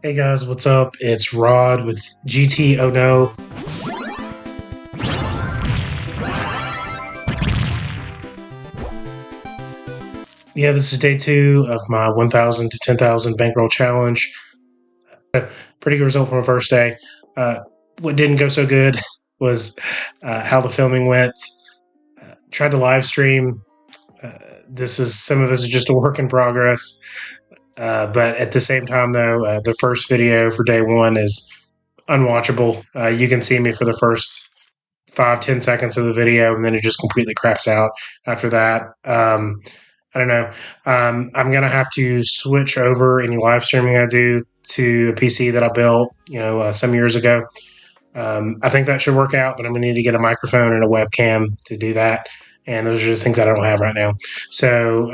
Hey guys, what's up? It's Rod with A10o. Yeah, this is day 2 of my 1,000 to 10,000 bankroll challenge. Pretty good result from the first day. What didn't go so good was how the filming went. Tried to live stream. Some of this is just a work in progress. But at the same time, though, the first video for day 1 is unwatchable. You can see me for the first 5-10 seconds of the video, and then it just completely craps out after that. I don't know. I'm gonna have to switch over any live streaming I do to a PC that I built, some years ago. I think that should work out, but I'm gonna need to get a microphone and a webcam to do that. And those are just things I don't have right now. So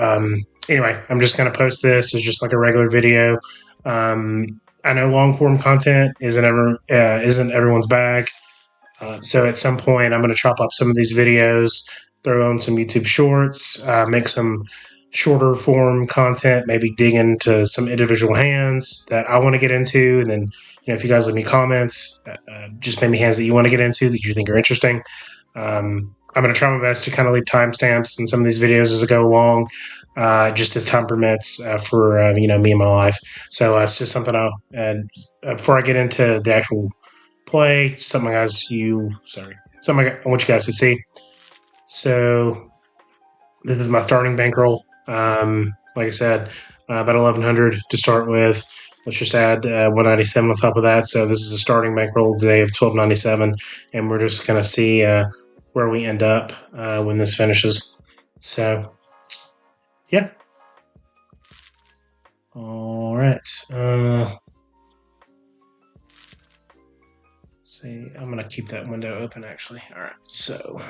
anyway, I'm just gonna post this as just like a regular video. I know long form content isn't everyone's bag. So at some point, I'm going to chop up some of these videos, throw on some YouTube shorts, make some shorter form content, maybe dig into some individual hands that I want to get into. And then, if you guys leave me comments, just maybe hands that you want to get into that you think are interesting. I'm going to try my best to kind of leave timestamps in some of these videos as I go along, just as time permits for me and my life. So it's just something before I get into the actual play, something I want you guys to see. So this is my starting bankroll. Like I said, about 1,100 to start with. Let's just add 197 on top of that. So this is a starting bankroll today of 1,297, and we're just going to see where we end up when this finishes. So, yeah. All right. See, I'm going to keep that window open actually. All right. So,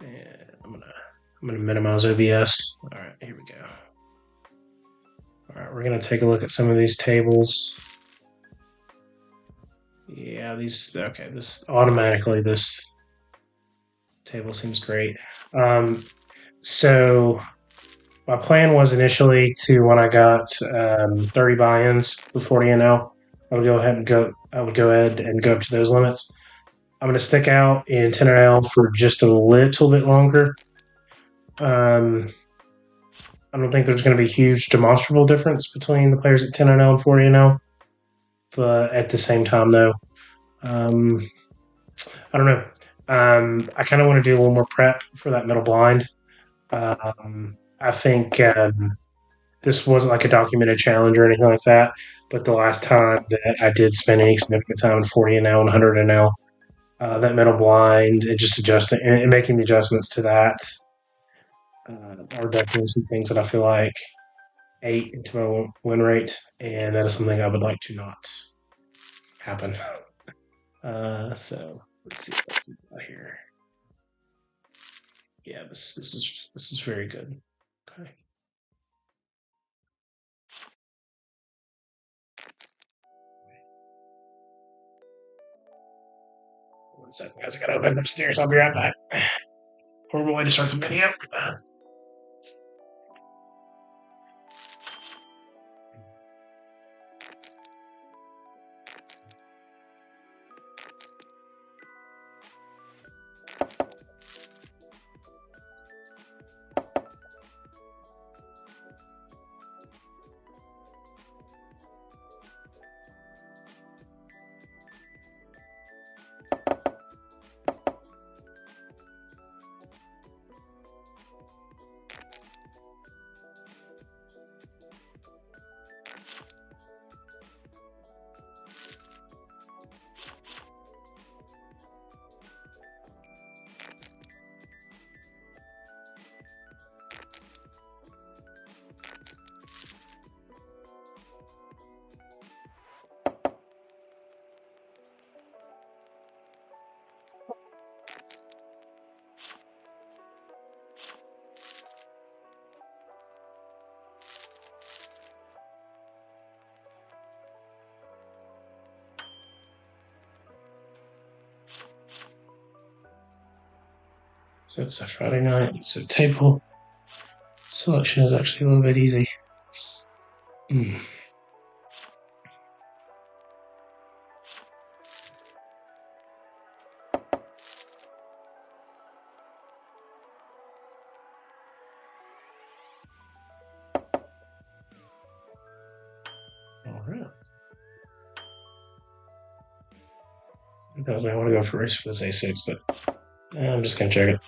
and I'm going to minimize OBS. All right, here we go. All right, we're going to take a look at some of these tables. Yeah, this table seems great. So my plan was initially to, when I got 30 buy-ins for 40 NL, I would go ahead and go up to those limits. I'm going to stick out in 10 NL for just a little bit longer. I don't think there's going to be a huge demonstrable difference between the players at 10 NL and 40 NL. But at the same time, though, I don't know. I kind of want to do a little more prep for that middle blind. I think this wasn't like a documented challenge or anything like that. But the last time that I did spend any significant time in 40 NL and 100 NL, that middle blind and just adjusting and making the adjustments to that are definitely some things that I feel like ate into my win rate, and that is something I would like to not happen. So let's see what we got here. Yeah, this is very good. Okay. One second, guys. I gotta open upstairs. I'll be right back. Horrible way to start the video. So it's a Friday night, so table selection is actually a little bit easy. I want to go for race for this A6, but I'm just gonna check it.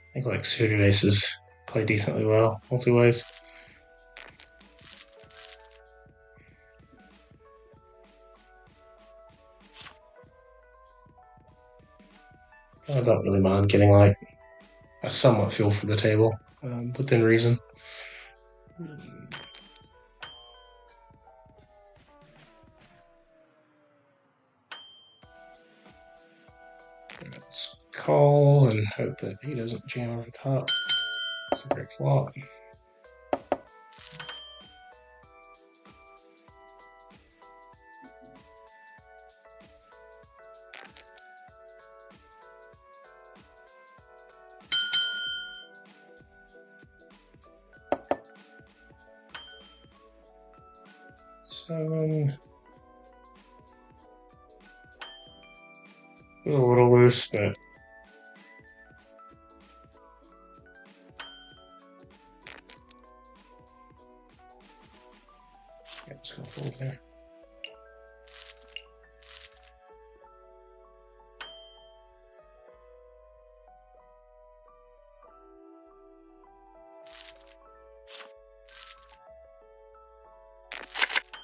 I think like suited aces play decently well multi-ways. I don't really mind getting like a somewhat feel for the table within reason. Let's call and hope that he doesn't jam over the top. It's a great flop. Seven. It was a little loose, but yeah, just gonna fold there.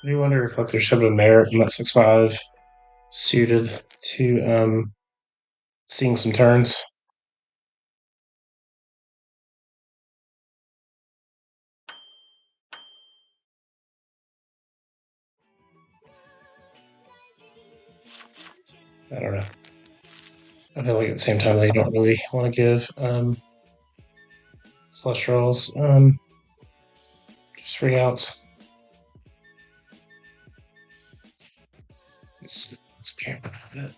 I do wonder if like there should have been merit in that 6-5 suited to seeing some turns. I don't know. I feel like at the same time they don't really want to give flush draws just free outs. Let's camera a bit.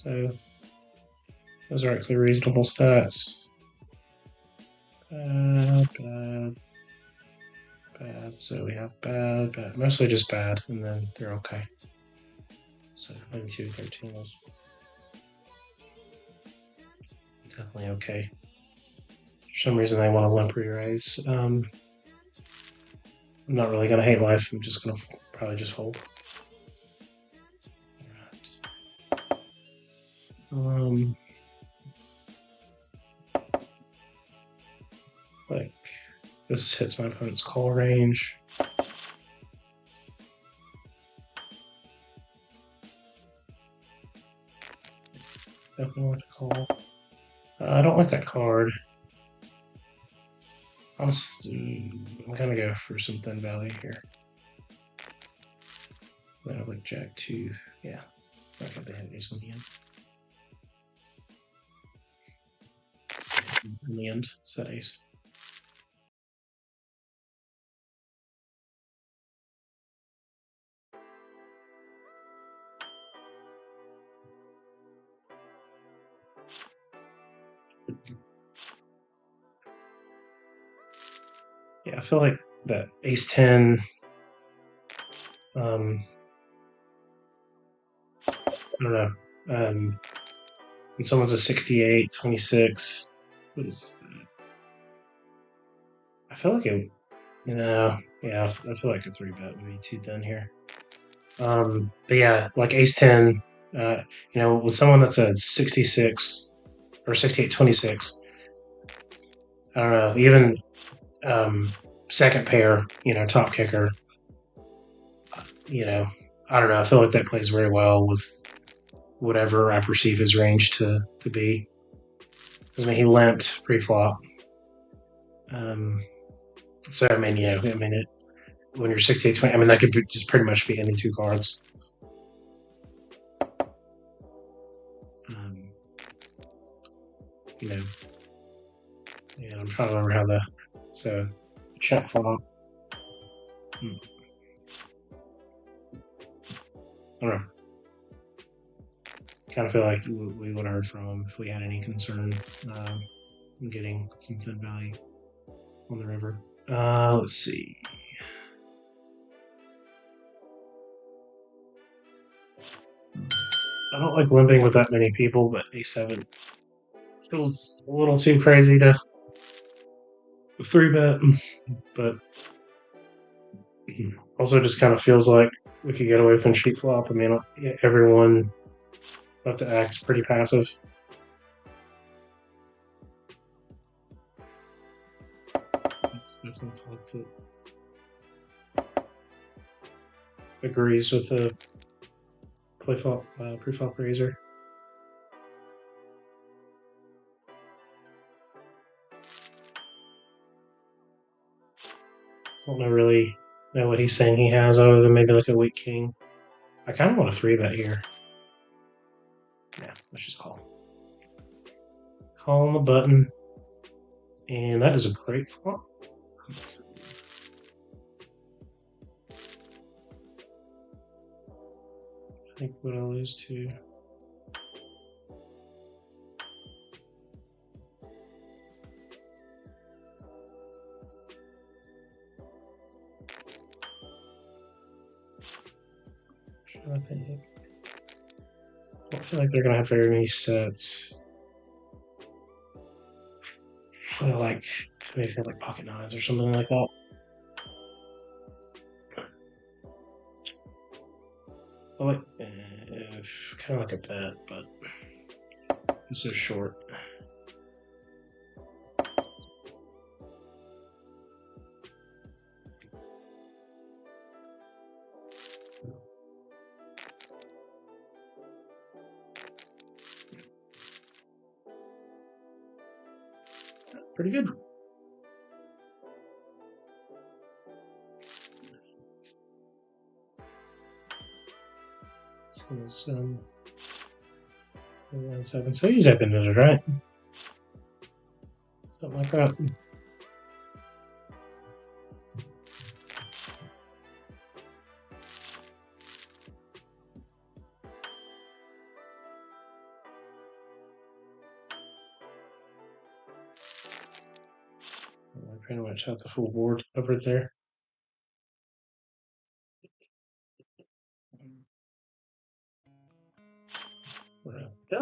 So those are actually reasonable stats. Bad. So we have bad, mostly just bad, and then they're okay. So 92, 13 was definitely okay. For some reason they want to limp re-raise. I'm not really gonna hate life. I'm just gonna probably just fold. Like this hits my opponent's call range. Definitely worth a call. I don't like that card. I'm gonna go for some thin value here. Then I have like Jack 2. Yeah, I think they had ace in the end. In the end, set ace. Yeah, I feel like that ace 10. I don't know. When someone's a 68, 26, what is that? I feel like it, yeah, I feel like a 3-bet would be too thin here. But yeah, like ace 10, with someone that's a 66 or 68, 26, I don't know, even second pair, top kicker, I don't know, I feel like that plays very well with whatever I perceive his range to be. Because I mean, he limped pre-flop. So I mean, when you're 68, 20, I mean, that could just pretty much be any two cards. you know. And I'm trying to remember how so check flop. I don't know. Kind of feel like we would have heard from him if we had any concern in getting some thin value on the river. Let's see. I don't like limping with that many people, but A7 feels a little too crazy to 3-bet, but also just kind of feels like we could get away with cheap flop. I mean, everyone up to act's pretty passive. That's definitely flipped it. Agrees with the play flop, pre-flop raiser. Don't really know what he's saying he has other than maybe like a weak king. I kind of want a 3-bet here. Yeah, let's just call. Call on the button. And that is a great flop. I think what I lose to. I don't feel like they're gonna have very many sets. Like maybe like pocket nines or something like that. Oh wait, kind of like a bet, but it's so short. Pretty good. So it's 7. So he's opened it, right? Something like that. I pretty much have the full board covered there.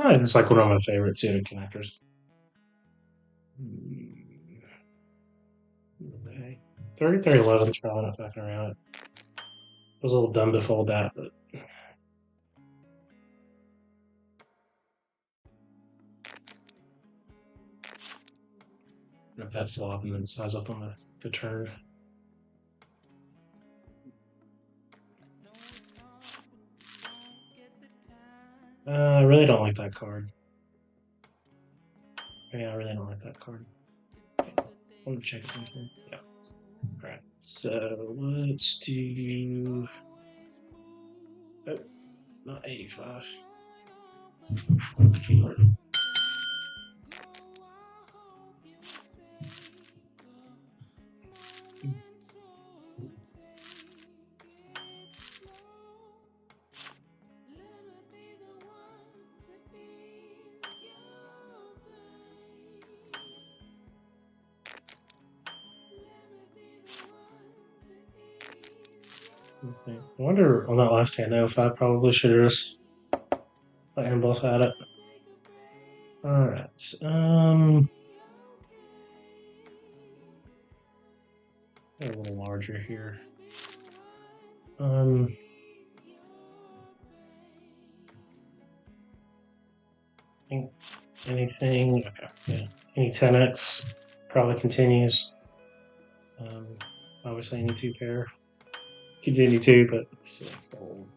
It's like one of my favorite suited connectors. Okay. 3311 is probably not fucking around it. I was a little dumb to fold that, but I'm gonna bet flop and then size up on the turn. I really don't like that card. Yeah, I really don't like that card. Let me check it into. Yeah. Alright, so let's do. Oh, not 85. Okay. I wonder on that last hand, though, if I probably should have just let him bluff at it. Alright. A little larger here. Anything? Okay. Yeah. Any 10x probably continues. Obviously, any 2 pair. Continue to, but let's see. Fold.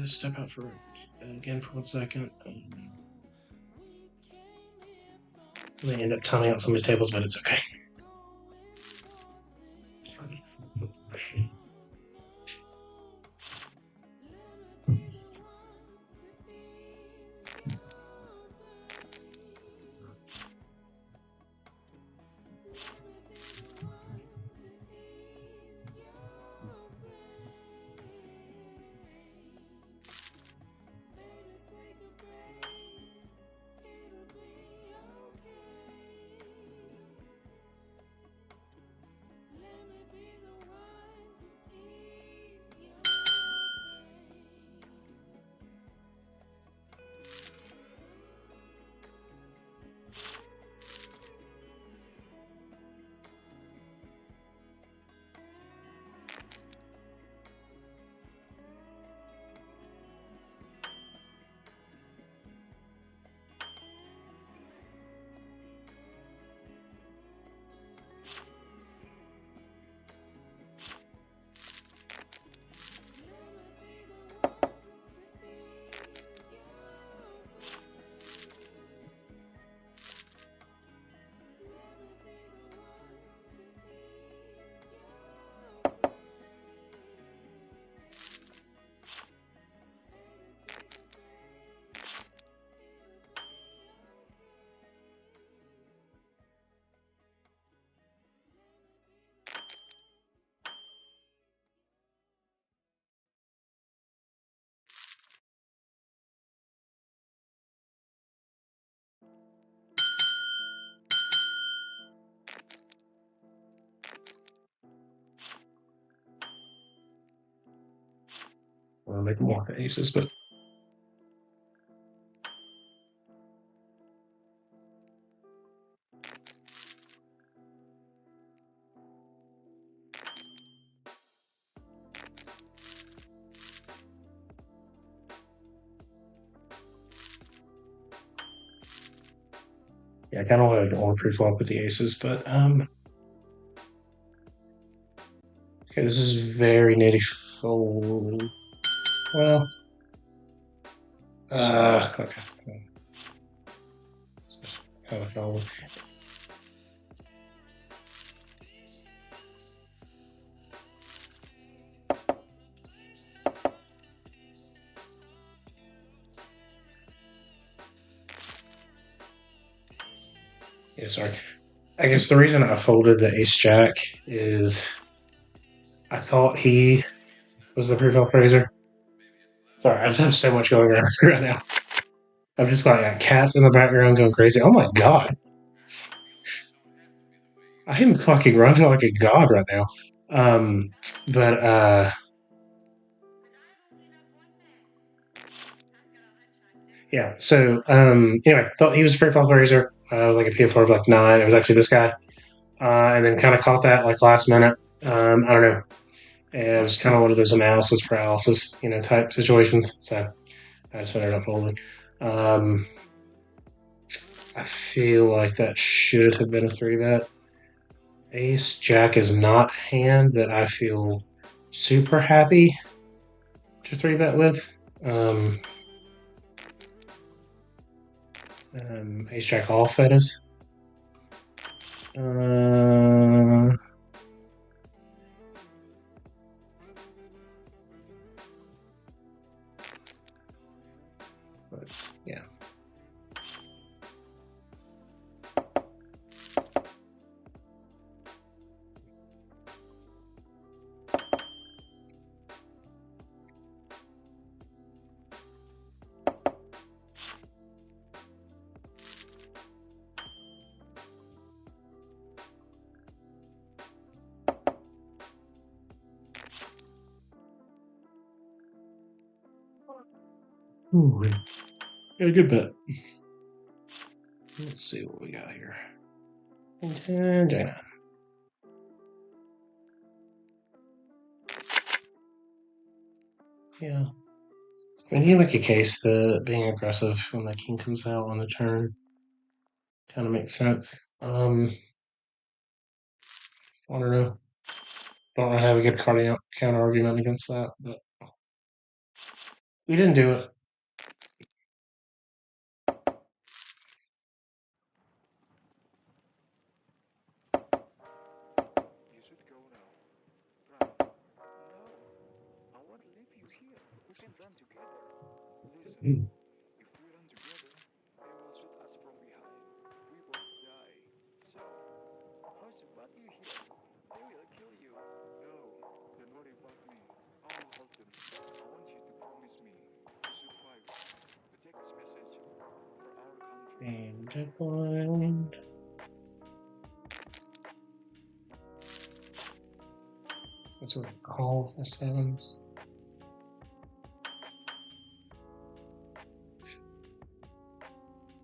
Step out for again for 1 second. I may end up timing out some of his tables, but it's okay. I'll make more aces, but yeah, I kind of want to go pre-flop with the aces, but okay, this is very nitty fold. Well, okay. Kind of fold. Yeah, sorry. I guess the reason I folded the ace jack is I thought he was the pre-flop raiser. Sorry, I just have so much going on right now. I'm just got cats in the background going crazy. Oh my god. I am fucking running like a god right now. But yeah, so anyway, thought he was a pre-flop raiser, like a P4 of like 9. It was actually this guy. And then kind of caught that like last minute. I don't know. And it was kind of one of those analysis paralysis, type situations. So I just ended up folding. I feel like that should have been a 3-bet. Ace Jack is not hand that I feel super happy to 3-bet with. Ace Jack off, that is. But yeah. Ooh, yeah, good bet. Let's see what we got here. 10, J9. Yeah. I mean, you make a case that being aggressive when the king comes out on the turn kind of makes sense. I don't know. Don't really have a good counter argument against that, but We didn't do it. You should go now. Right. No, I won't leave you here. We can run together. Listen, if we run together, they will shoot us from behind. We both die. So, how's about you here? They will kill you. No, don't worry about me. I will hold them. I want you to promise me to survive. Protect this message for our country. And Big Blind. That's what we call for sevens.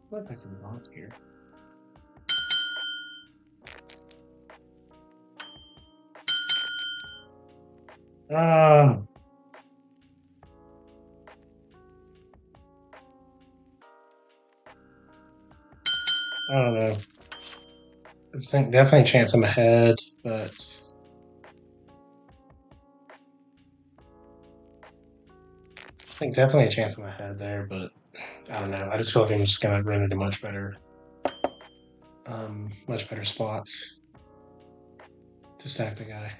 What I can block here? I don't know. I think definitely a chance I'm ahead, but I think definitely a chance I'm ahead there, but I don't know. I just feel like I'm just gonna run into much better spots to stack the guy.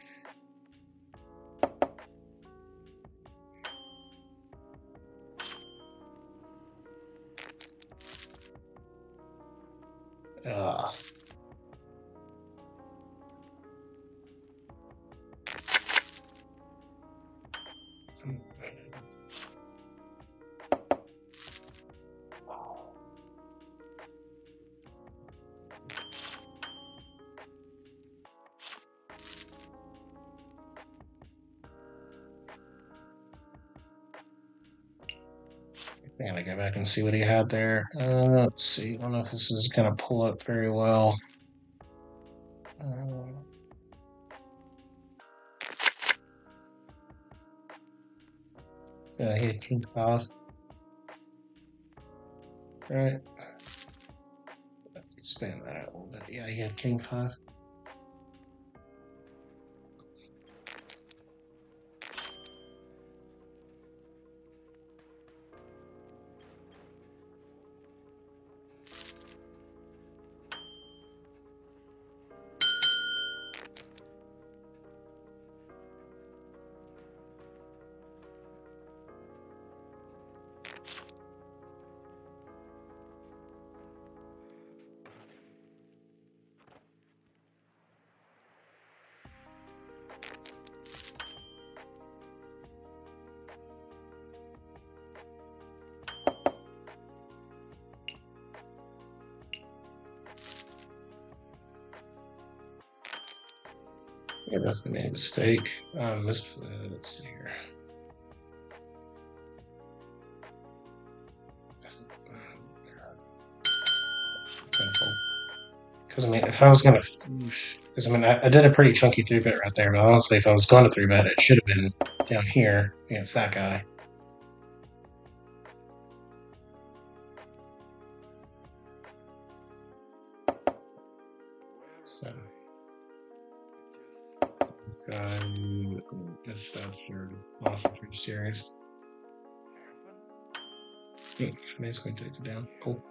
I gotta go back and see what he had there. Let's see. I don't know if this is gonna pull up very well. Yeah, he had king 5. Right. Expand that out a little bit. Yeah, he had king 5. I definitely made a mistake. Let's see here. Because I mean, if I was gonna, because I mean, I did a pretty chunky 3-bet right there, but honestly, if I was going to 3-bet, it should have been down here against that guy. So, I guess that's your awesome 3 series. Basically takes it down. Cool.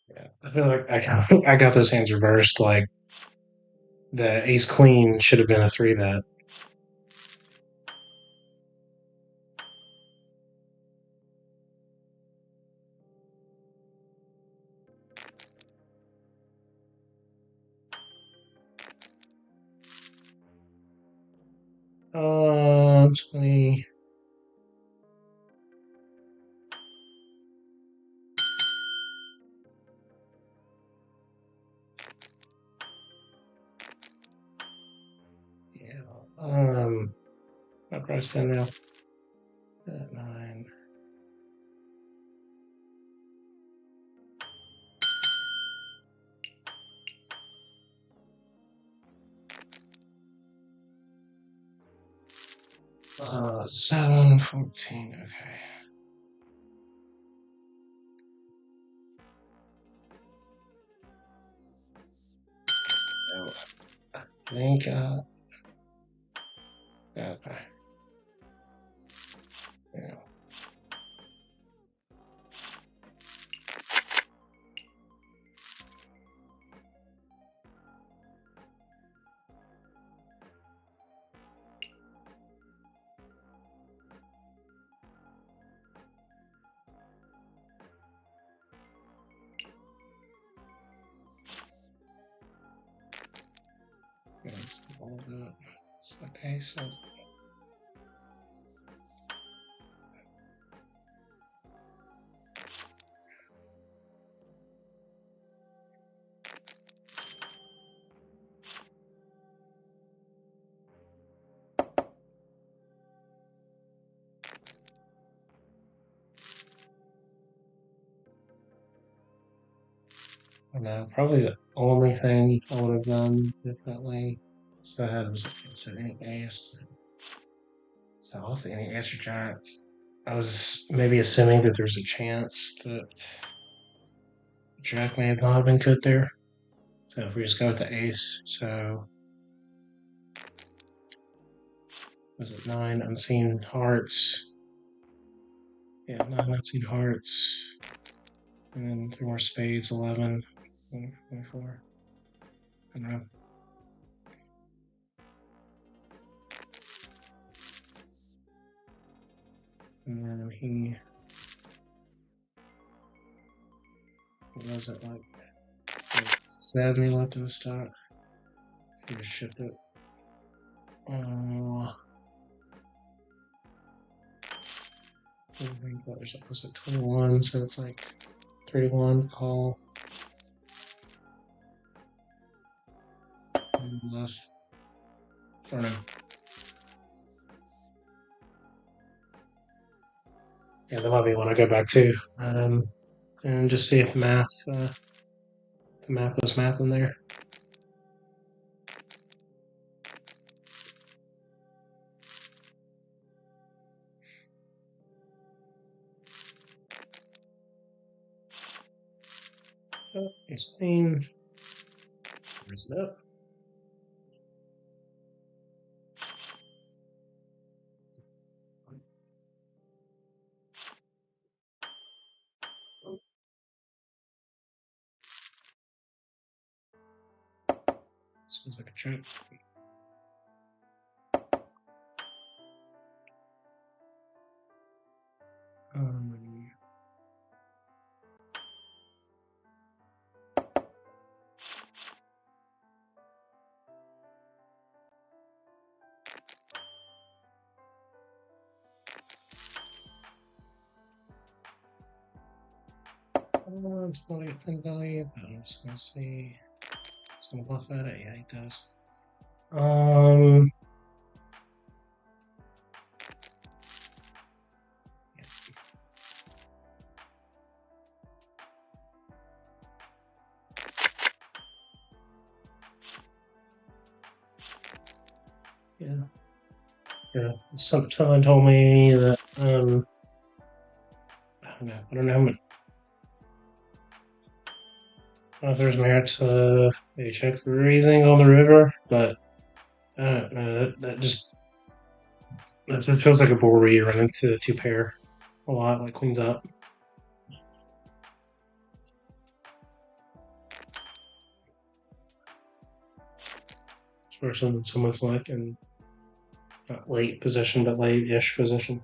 Yeah, I feel like I got those hands reversed. Like the ace queen should have been a 3-bet. Uh, 20. Yeah. What price 10 now? 9. Uh, 7, 14. Okay. I think, okay. Yeah. Okay, so I know, probably the only thing I would have done differently. So I had was any ace. So I was any ace or jack. I was maybe assuming that there's a chance that jack may have not been good there. So if we just go with the ace, so was it 9 unseen hearts? Yeah, 9 unseen hearts. And then 3 more spades, 11, 24. I don't know. And then he, what was it, like 70 left in the stock? He just shipped it. Was it 21? So it's like 31 call. Less. I don't know. Yeah, that might be one I go back to. And just see if the math was math in there. Oh, it's clean. Where's it up? Sounds like a check. It's not a thin value, but I'm just gonna see. It's gonna bluff at it. Yeah, he does. Yeah. Someone told me that I don't know how much. I don't know if there's merit to a check raising on the river, but I don't know. That feels like a board where you run into the 2 pair a lot, like queens up. Especially when someone's like in not late position, but late-ish position.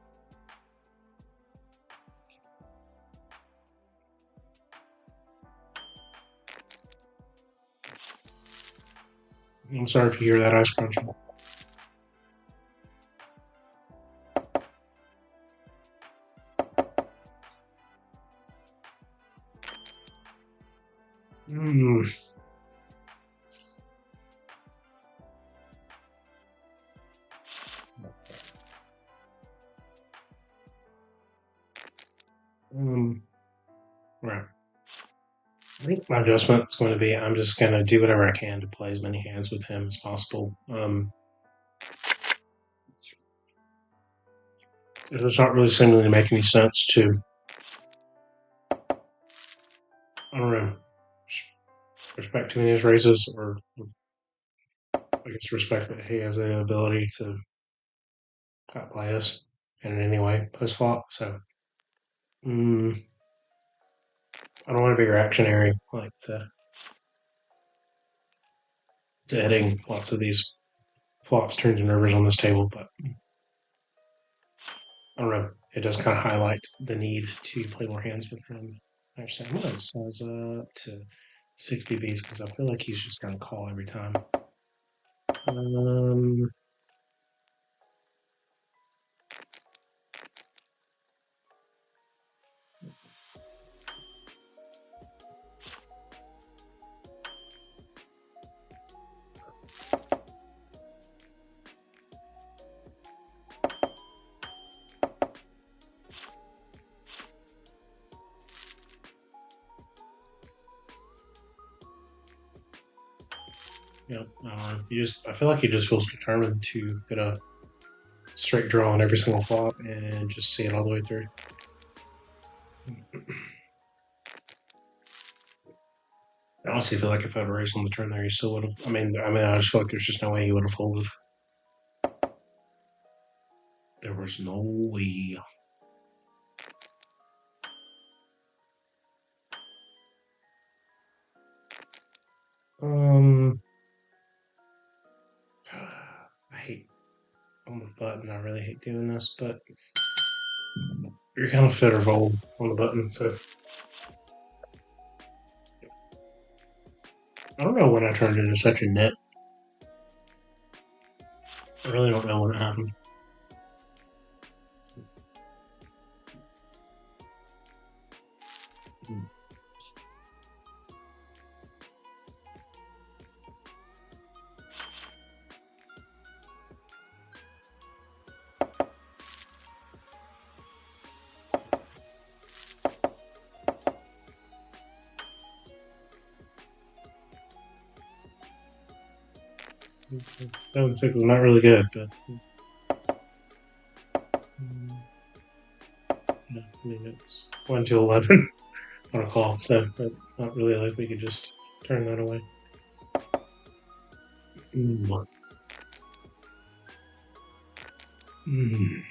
I'm sorry if you hear that ice crunching. Right. I think my adjustment is going to be I'm just going to do whatever I can to play as many hands with him as possible. It does not really seem to make any sense to, I don't know, respect too many of his raises or I guess respect that he has the ability to outplay us in any way post flop. So I don't want to be reactionary, like to hitting lots of these flops, turns, and rivers on this table, but I don't know. It does kind of highlight the need to play more hands with him. Actually, I'm going to size up to 6 BBs because I feel like he's just going to call every time. Yeah, I feel like he just feels determined to get a straight draw on every single flop and just see it all the way through. I honestly feel like if I'd raised on the turn there, he still would have. I mean, I just feel like there's just no way he would have folded. There was no way. I hate on the button. I really hate doing this, but you're kind of fit or fold on the button, so I don't know when I turned into such a nit. I really don't know when it happened. That would think not really good, but yeah, I mean it's 1 to 11 on a call, so but not really like we could just turn that away. Mm. Mm.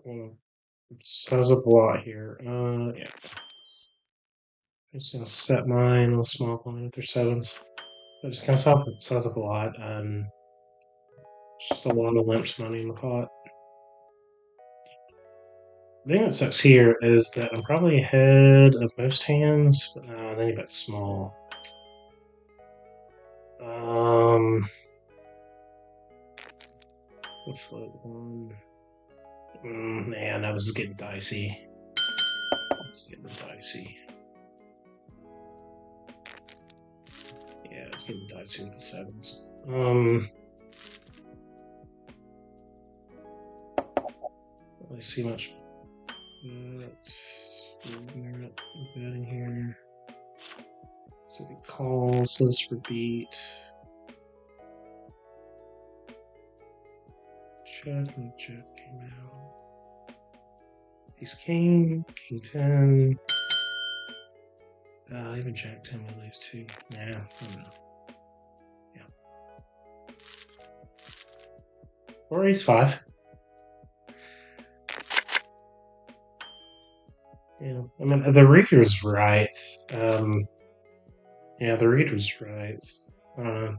Well, it size up a lot here. Yeah. I'm just gonna set mine on a small blind with their sevens. I just kind of size up a lot. It's just a lot of limps money in the pot. The thing that sucks here is that I'm probably ahead of most hands. Then you bet small. The float one. Man, that was getting dicey. It's getting dicey. Yeah, it's getting dicey with the sevens. Let's see much. Betting here. So he calls this for beat. Check and check came out. Ace king, king 10. Even jack 10 will lose too. Nah, I don't know. Yeah. Or ace 5. Yeah, I mean, the reader's right. Yeah, the reader's right. I don't know.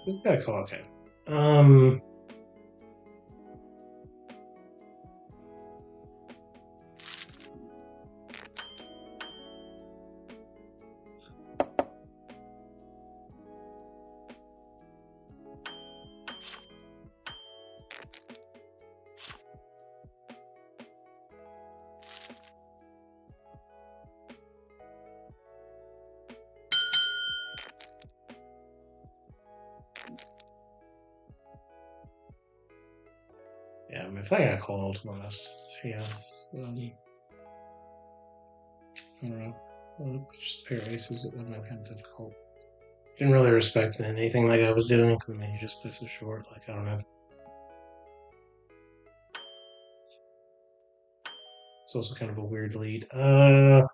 Just got a call. Okay. Yeah, I mean, if I got called last, yeah, I don't know. Just a pair of aces, it would have been kind of difficult. Didn't really respect anything like I was doing. I mean, you just play so short. Like, I don't know. It's also kind of a weird lead. It's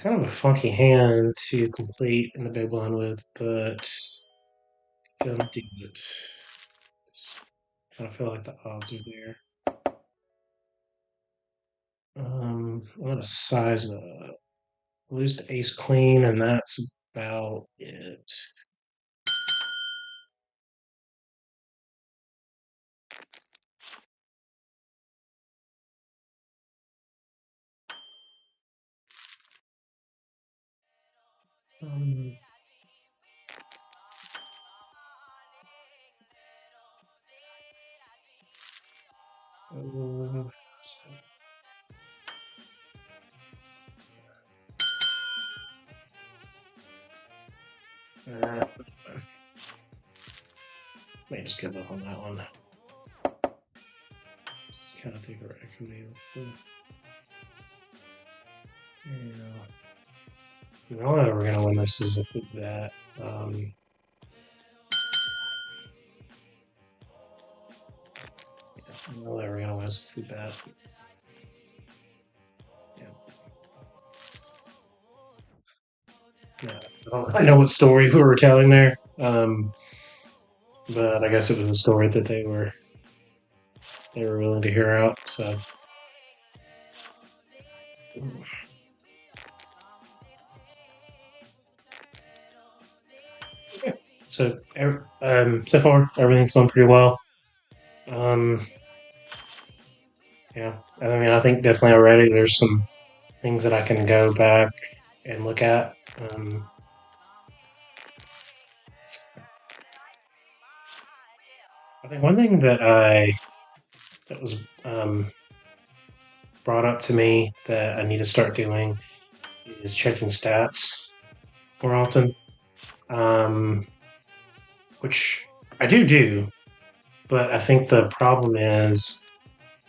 kind of a funky hand to complete in the big blind with, but gonna do it. Just kind of feel like the odds are there. I'm gonna size up. Lose to ace queen, and that's about it. Um, uh, uh, may just give up on that one. Just kind of take a equity with the. Yeah. The only way we're gonna win this is if we bet. Yeah, the only way we're gonna win is if we bet. Yeah. Yeah. I know what story we were telling there. But I guess it was the story that they were willing to hear out. So. Yeah. So so far everything's going pretty well. Um, yeah, I mean, I think definitely already there's some things that I can go back and look at. I think one thing that was brought up to me that I need to start doing is checking stats more often, um, which I do, but I think the problem is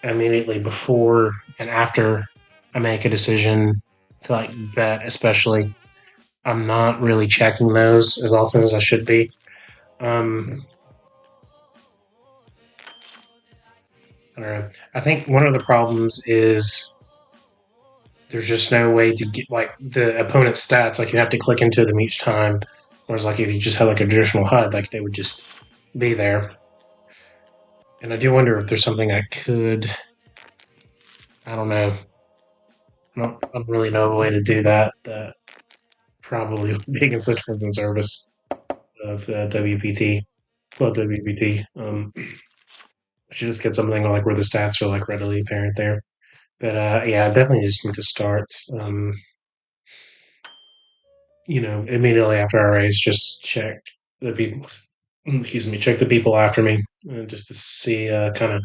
immediately before and after I make a decision to like bet, especially, I'm not really checking those as often as I should be. Um, I don't know. I think one of the problems is there's just no way to get like the opponent's stats. Like you have to click into them each time. Whereas like if you just had like a traditional HUD, like they would just be there. And I do wonder if there's something I could. I don't know. I don't really know a way to do that. That probably would be in such a service of WPT, Club WPT. I should just get something like where the stats are like readily apparent there. But yeah, I definitely just need to start. Immediately after our race, just check the people. Excuse me, check the people after me, just to see kind of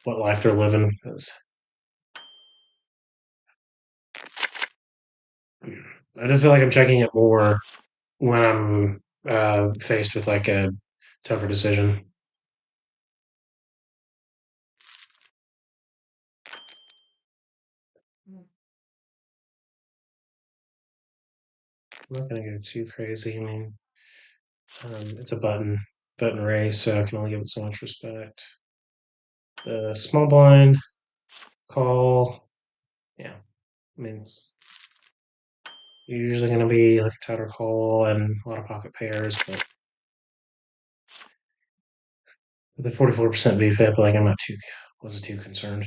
what life they're living. 'Cause I just feel like I'm checking it more when I'm faced with like a tougher decision. I'm not gonna go too crazy. I mean, it's a button race, so I can only give it so much respect. The small blind call, yeah. I mean, it's usually going to be like a tighter call and a lot of pocket pairs, but with the 44% VFIP, like I'm not wasn't too concerned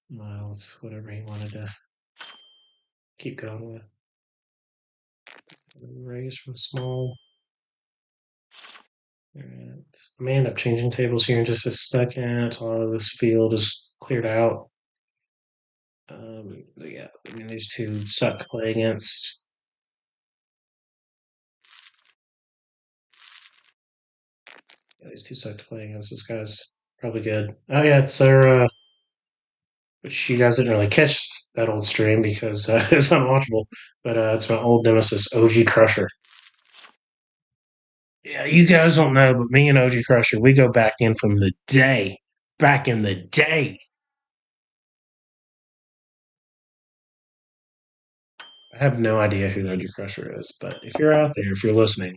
with whatever he wanted to keep going with. Raise from small. Alright. I may end up changing tables here in just a second. A lot of this field is cleared out. But yeah, I mean, these two suck to play against. Yeah, these two suck to play against. This guy's probably good. Oh yeah, it's our which you guys didn't really catch that old stream because it's unwatchable. But it's my old nemesis, OG Crusher. Yeah, you guys don't know, but me and OG Crusher, we go back in from the day, back in the day. I have no idea who OG Crusher is, but if you're out there, if you're listening,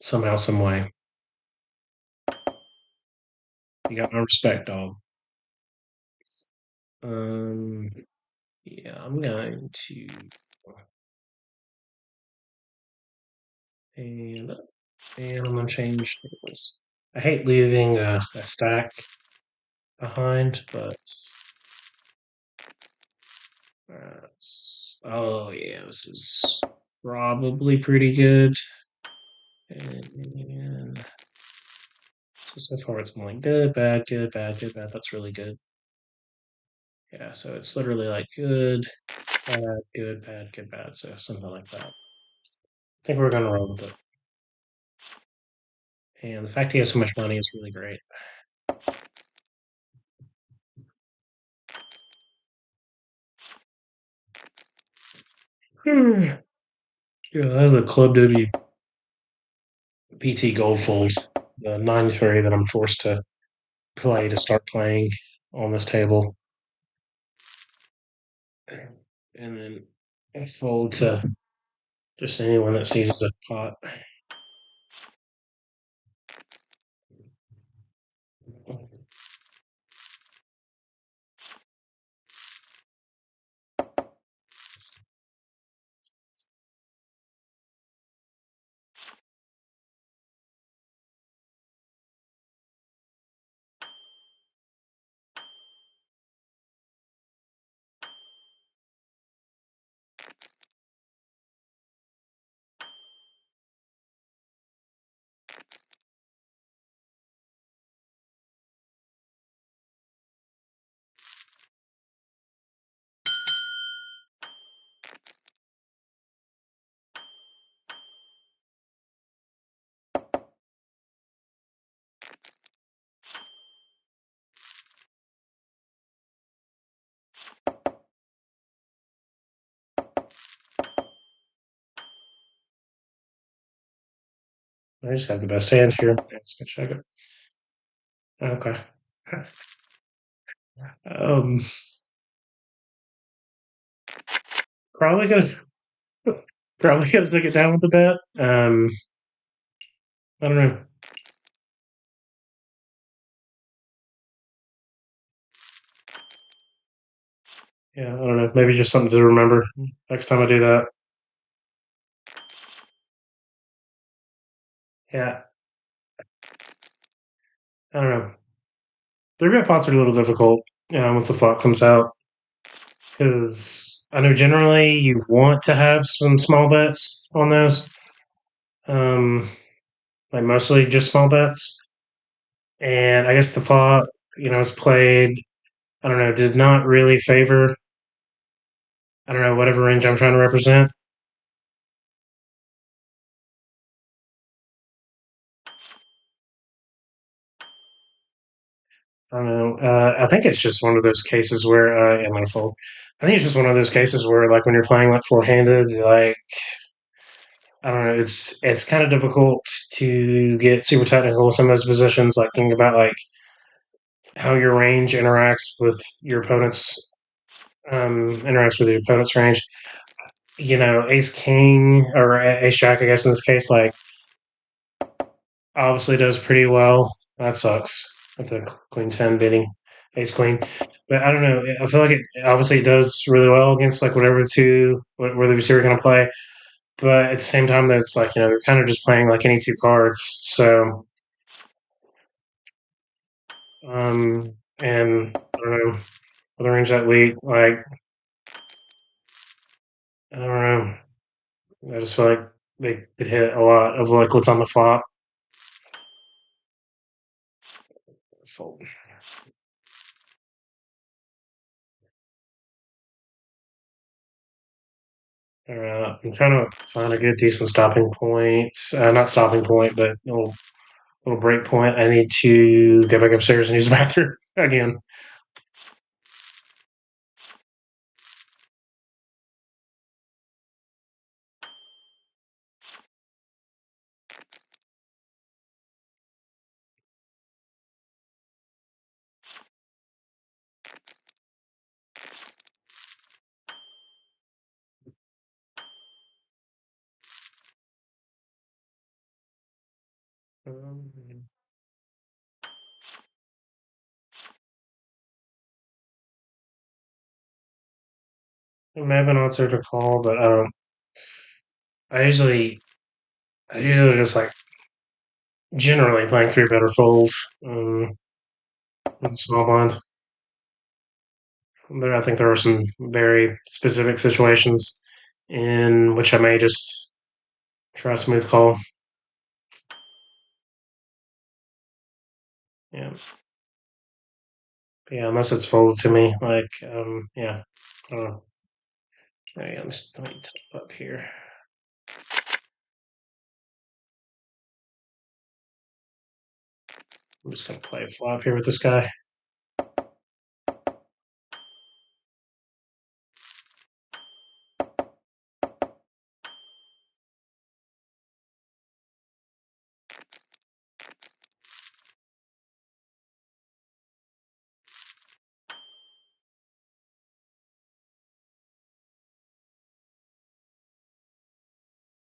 somehow, some way, you got my respect, dog. Um, yeah, I'm going to and I'm gonna change tables. I hate leaving a stack behind, but oh yeah, this is probably pretty good. And so far it's been like good, bad, good, bad, good, bad. That's really good. Yeah, so it's literally like good, bad, good, bad, good, bad. So something like that. I think we're gonna roll with it. And the fact he has so much money is really great. Yeah, I have a ClubDub PT Gold Fold, the 93 that I'm forced to play to start playing on this table. And then I fold to just anyone that seizes a pot. I just have the best hand here. Let's go check it. Okay. Um, probably gonna probably gonna take it down with the bet. I don't know. Yeah, I don't know. Maybe just something to remember next time I do that. Yeah, I don't know. Three bet pots are a little difficult once the flop comes out because I know generally you want to have some small bets on those. Um, like mostly just small bets. And I guess the flop, is played. I don't know, did not really favor. I don't know whatever range I'm trying to represent. I don't know. I think it's just one of those cases where I'm gonna fold. I think it's just one of those cases where, like, when you're playing like four-handed, like I don't know, it's kind of difficult to get super technical with some of those positions. Like, think about like how your range interacts with your opponent's range. Ace King or Ace Jack, I guess in this case, like obviously does pretty well. That sucks with the Queen 10 beating Ace Queen. But I don't know. I feel like it obviously it does really well against like whatever the two are going to play. But at the same time, that it's like, they're kind of just playing like any two cards. So, and I don't know, with the range that weak, like, I don't know. I just feel like they could hit a lot of like what's on the flop. fold. I'm trying to find a good, decent stopping point. Not stopping point, but little break point. I need to go back upstairs and use the bathroom again. Um, it may have been answer to call, but I don't. I usually just like generally playing three better folds in small blind. I think there are some very specific situations in which I may just try a smooth call. Yeah. Yeah, unless it's folded to me. Like, yeah. I don't know. Maybe let me top up here. I'm just gonna play a flop here with this guy.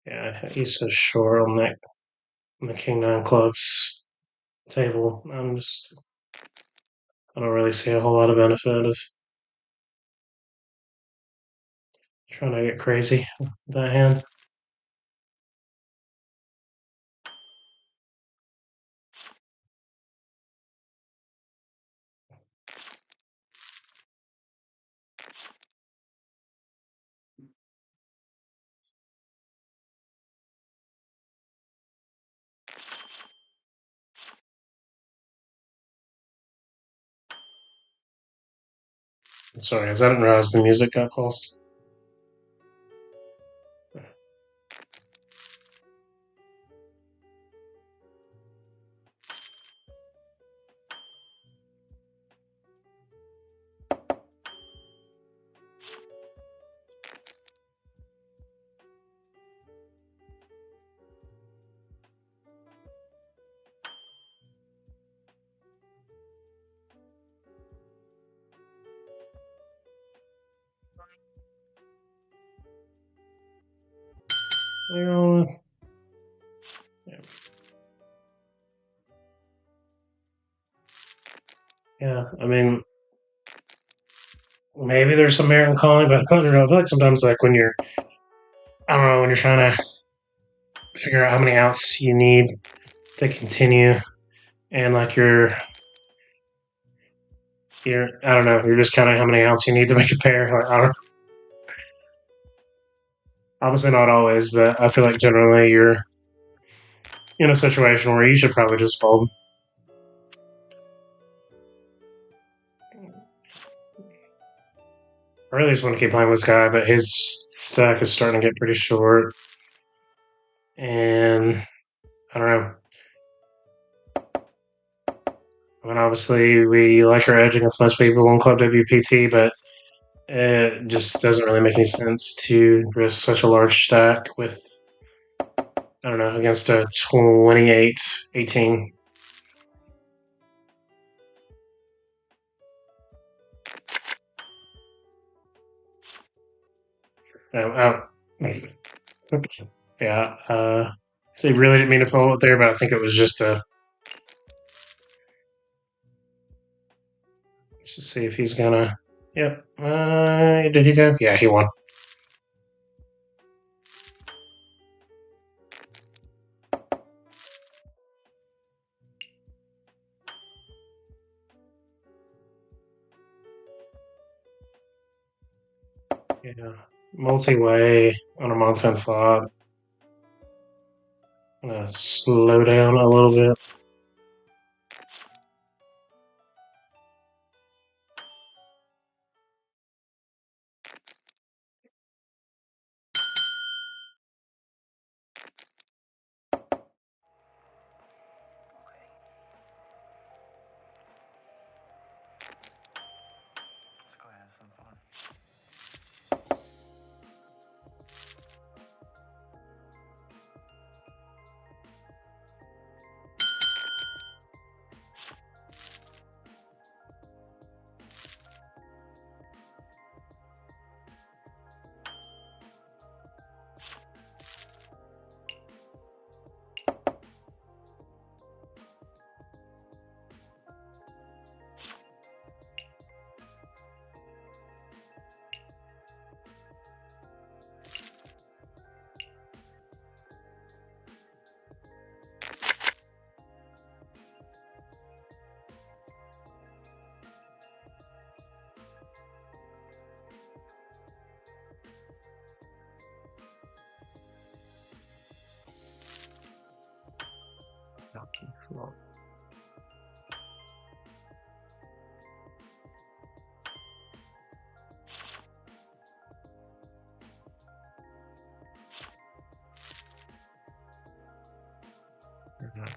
Yeah, he's so short on the King Nine clubs table. I don't really see a whole lot of benefit of trying to get crazy with that hand. Sorry, I didn't realize the music got paused. Yeah. Yeah, I mean, maybe there's some merit in calling, but I don't know. I feel like sometimes, like I don't know, when you're trying to figure out how many outs you need to continue, and like I don't know, you're just counting how many outs you need to make a pair. Like, I don't, obviously not always, but I feel like generally you're in a situation where you should probably just fold. I really just want to keep playing with this guy, but his stack is starting to get pretty short, and I don't know. I mean, obviously, we like our edge against most people on Club WPT, but it just doesn't really make any sense to risk such a large stack with, I don't know, against a 28-18. Yeah, so he really didn't mean to follow it there, but I think it was just a. Let's just see if he's gonna. Yep. Did he go? Yeah, he won. Yeah. Multi-way on a monotone flop. I'm gonna slow down a little bit.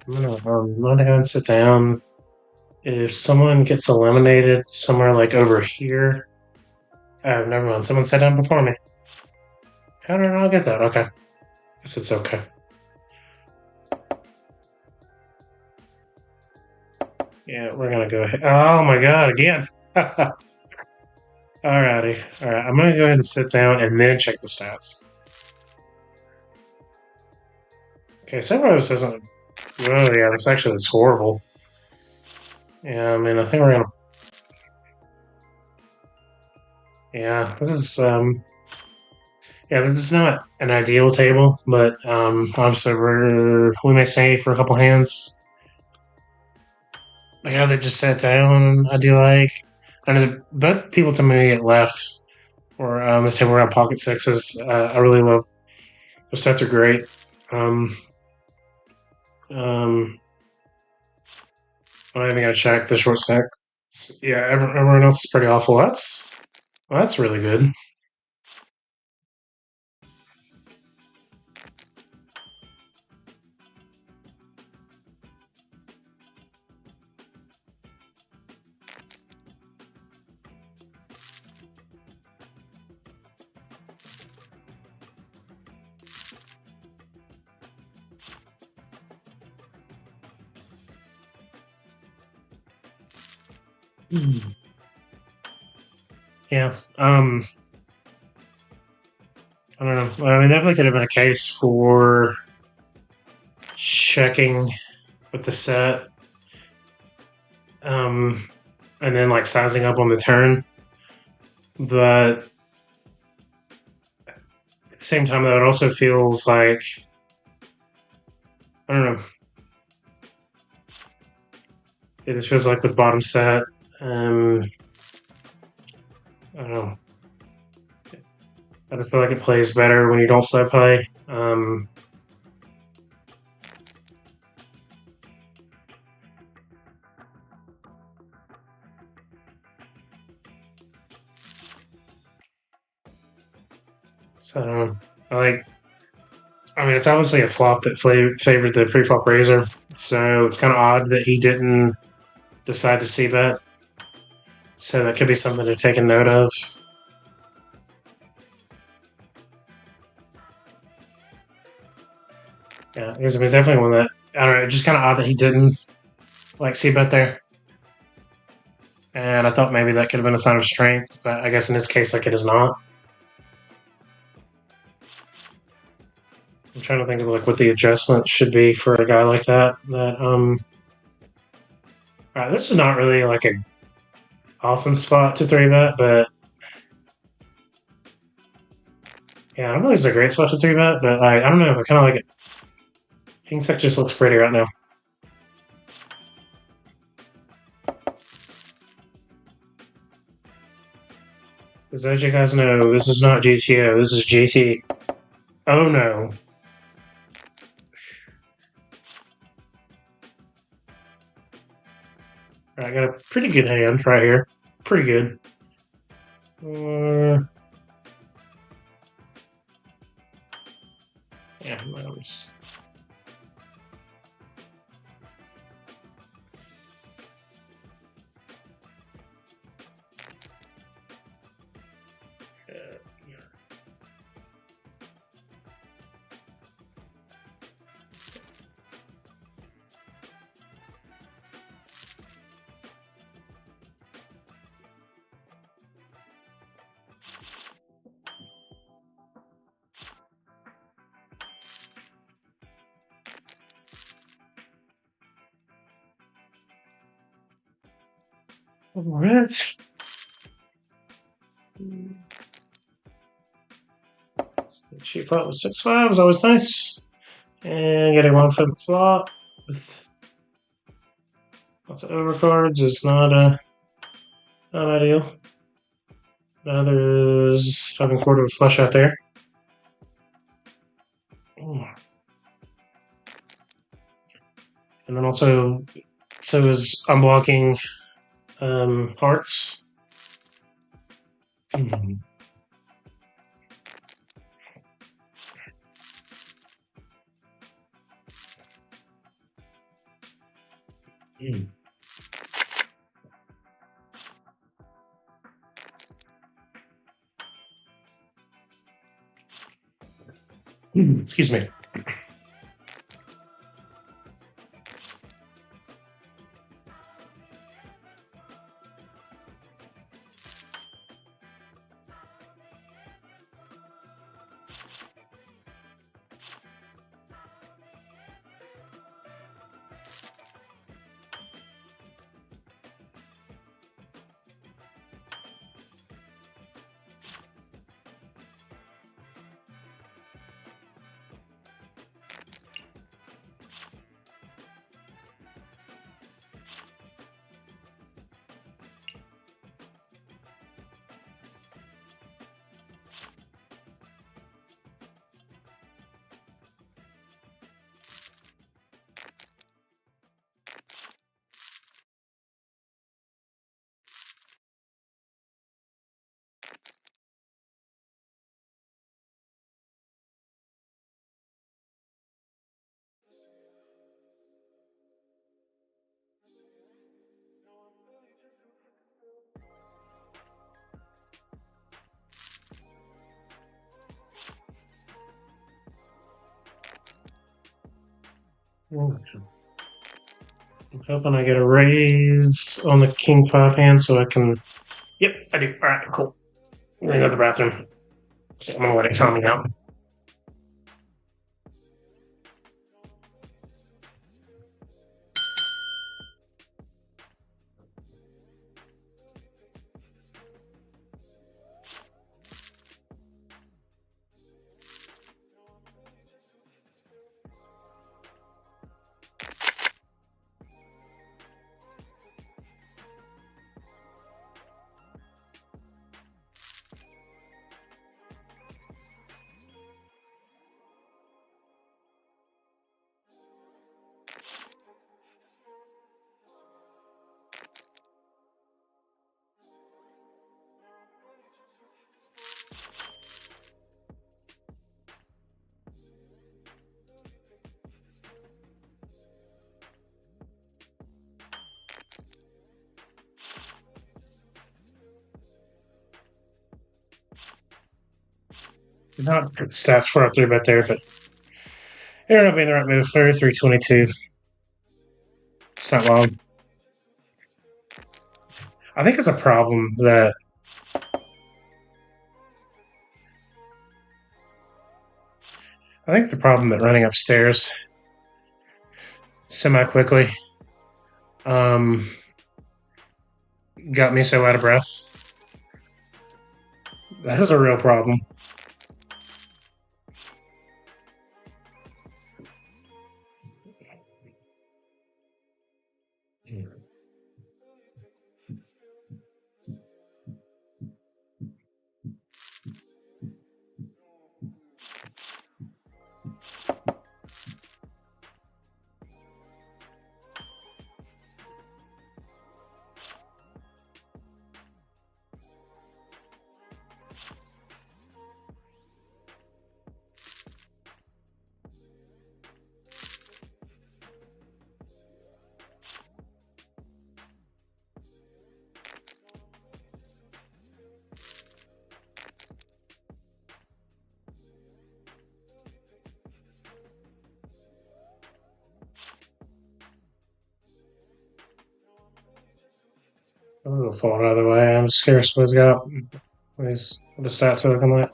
I'm gonna go and sit down. If someone gets eliminated somewhere like over here, never mind. Someone sat down before me. How did I not get that? Okay, guess it's okay. Yeah, we're gonna go ahead. Oh my god, again. Alrighty. Alright, I'm gonna go ahead and sit down and then check the stats. Okay, so far this isn't. Oh yeah, this actually is horrible. Yeah, I mean, I think we're gonna. Yeah, this is Yeah, this is not an ideal table, but obviously we may stay for a couple hands. Like how they just sat down, I do like. I know both people to me get left or this table around pocket sixes. I really love the sets are great. Um, um, I'm not even gonna check the short stack. Yeah, everyone else is pretty awful. That's really good. Yeah. I don't know. I mean, that could have been a case for checking with the set, and then like sizing up on the turn. But at the same time, though, it also feels like I don't know. It just feels like with bottom set, I don't know. I just feel like it plays better when you don't slow play. So I don't know. I like. I mean, it's obviously a flop that favored the pre-flop raiser, so it's kind of odd that he didn't decide to see bet. So that could be something to take a note of. Yeah, it was definitely one that I don't know. Just kind of odd that he didn't like see bet there, and I thought maybe that could have been a sign of strength, but I guess in this case, like it is not. I'm trying to think of like what the adjustment should be for a guy like that. This is not really like a awesome spot to three bet, but yeah, I don't know if it's a great spot to three bet, but I don't know. I kind of like it. King six just looks pretty right now. As you guys know, this is not GTO. This is GT. Oh no. I got a pretty good hand right here. Pretty good. Yeah, Alright. She flop with 6-5 is always nice. And getting one flip flop with lots of overcards is not ideal. Now there's having quarter of flush out there. Ooh. And then also, so is unblocking hearts. Excuse me. I'm hoping I get a raise on the king 5 hand so I can. Yep, I do. All right, cool. I'm gonna go to the bathroom. So I'm gonna let it calm me out. Not stats for a 3-bet there, but it ended up being the right move. 33-22. It's not wrong. I think it's a problem that running upstairs semi-quickly got me so out of breath. That is a real problem. I'm gonna fall out of the way. I'm just curious what he's got. What the stats are looking like.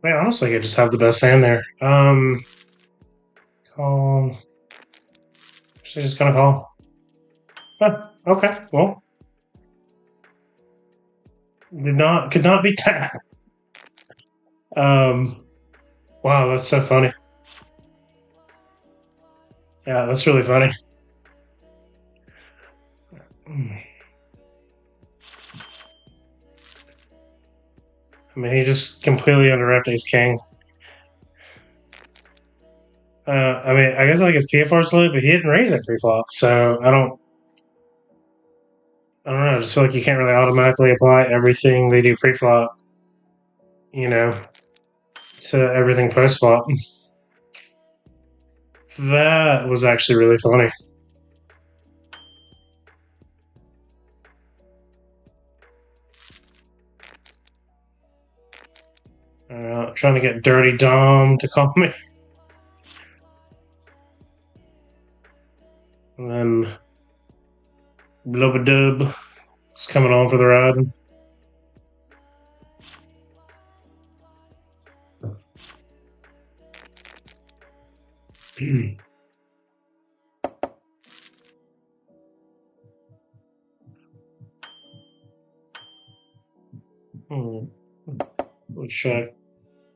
I mean, honestly, I just have the best hand there. Call. Actually, just gonna call. Huh, okay, well, could not beat that. Wow, that's so funny. Yeah, that's really funny. I mean, he just completely underwrapped ace king. I mean, I guess I think his PFR is low, but he didn't raise it pre-flop, so I don't know. I just feel like you can't really automatically apply everything they do pre-flop, you know, to everything post-flop. That was actually really funny. Trying to get Dirty Dom to call me. And then Blubadub is coming on for the ride. We'll check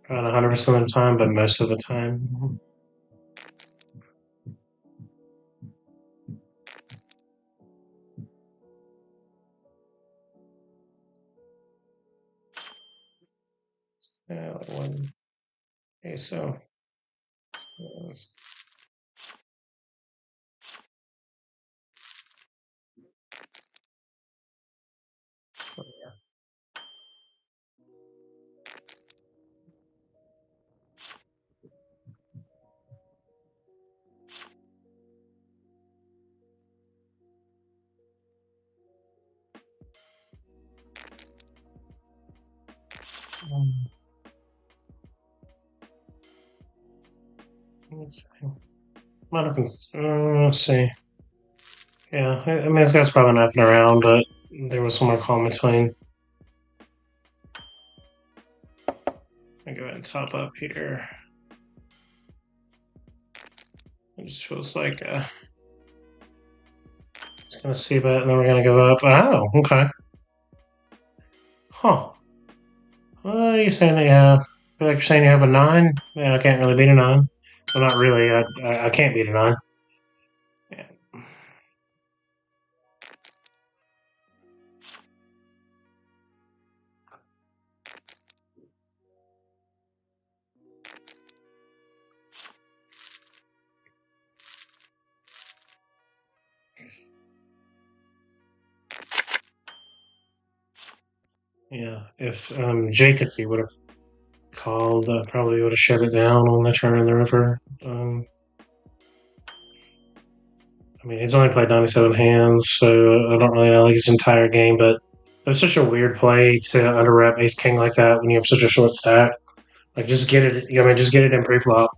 around 100% of the time, but most of the time. Yeah, like one. Okay, so. Let's see. Yeah, I mean, this guy's probably knocking around, but there was some more calm between. I go ahead and top up here. It just feels like just gonna see that, and then we're gonna go up. Oh, okay. Huh. What are you saying that you have? I feel like you're saying you have a 9? Man, I can't really beat a 9. Well, not really. I can't beat a 9. Yeah. Yeah, if Jacob would have called, probably would have shut it down on the turn in the river. I mean, he's only played 97 hands, so I don't really know like his entire game, but it was such a weird play to underwrap ace king like that when you have such a short stack. Like, just get it. I mean, just get it in pre-flop.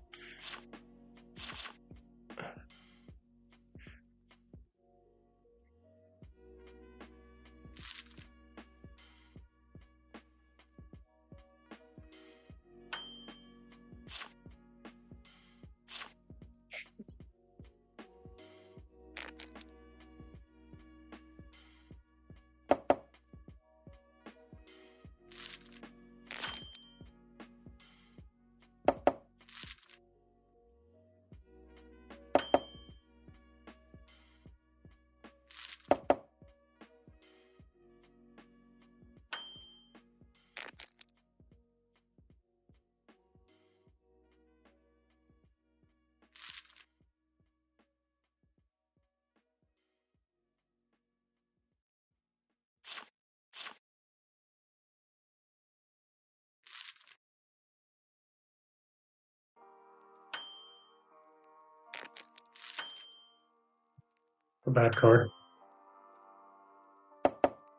A bad card.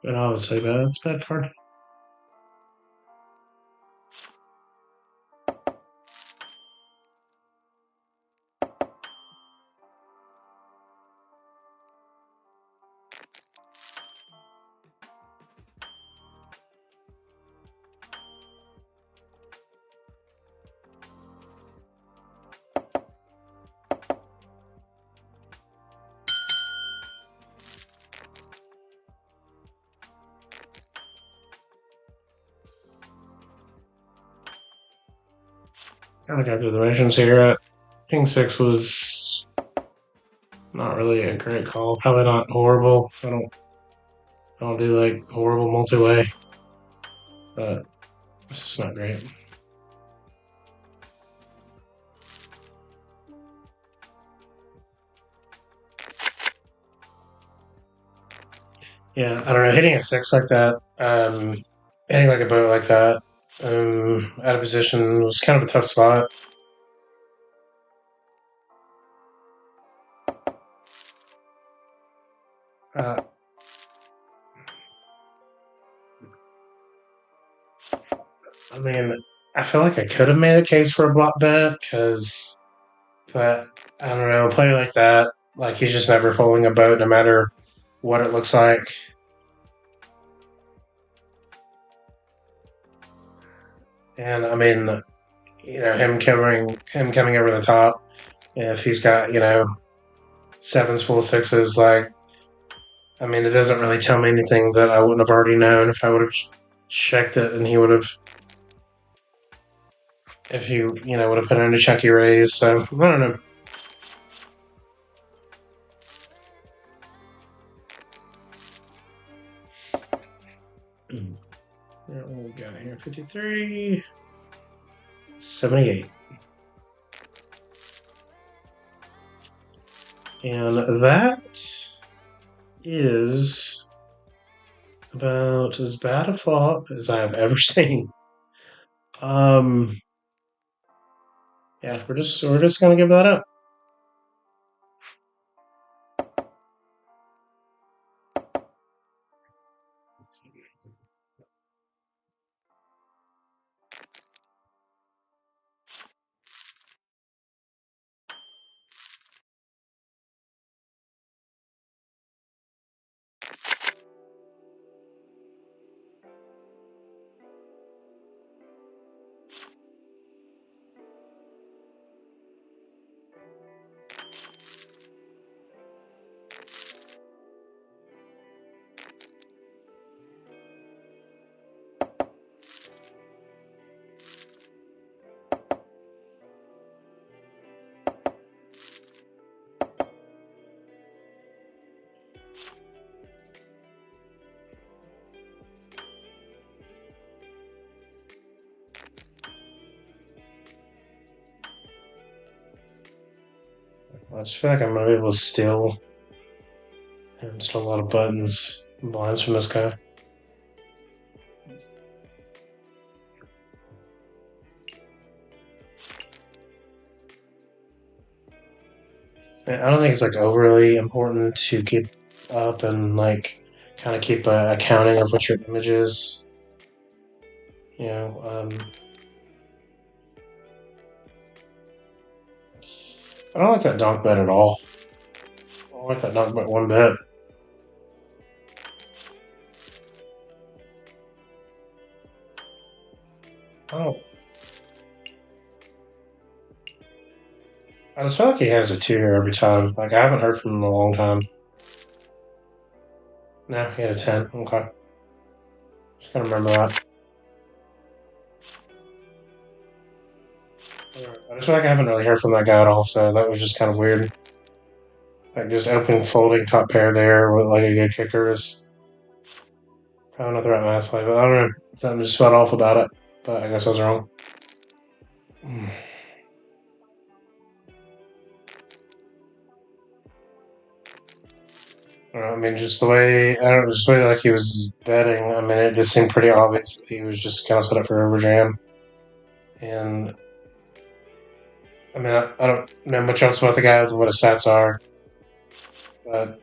But I would say that it's a bad card. Kind of go through the motions here. King 6 was not really a great call. Probably not horrible. I don't do like horrible multi-way, but it's just not great. Yeah, I don't know. Hitting a 6 like that, hitting like a boat like that, out of position was kind of a tough spot. Uh, I mean, I feel like I could have made a case for a block bet but I don't know, a player like that, like he's just never folding a boat, no matter what it looks like. And I mean, him coming over the top. If he's got sevens, full sixes, like I mean, it doesn't really tell me anything that I wouldn't have already known if I would have checked it, and he would have, if would have put in a chunky raise. So I don't know. What we got here? 53, 78. And that is about as bad a flop as I have ever seen. Um, yeah, we're just gonna give that up. I just feel like I'm gonna be able to steal a lot of buttons and blinds from this guy. I don't think it's like overly important to keep up and like kind of keep a accounting of what your image is. You know, I don't like that donk bet at all. I don't like that donk bet one bit. Oh, I just feel like he has a two here every time. Like I haven't heard from him in a long time. No, he had a 10. Okay, just gotta remember that. I just feel like I haven't really heard from that guy at all, so that was just kind of weird. Like just opening folding top pair there with like a good kicker is probably not the right math play, but I don't know. Something just felt off about it, but I guess I was wrong. I mean, just the way I don't know, just the way like he was betting. I mean, it just seemed pretty obvious that he was just kind of set up for overjam. And I mean, I don't know much else about the guy, what his stats are, but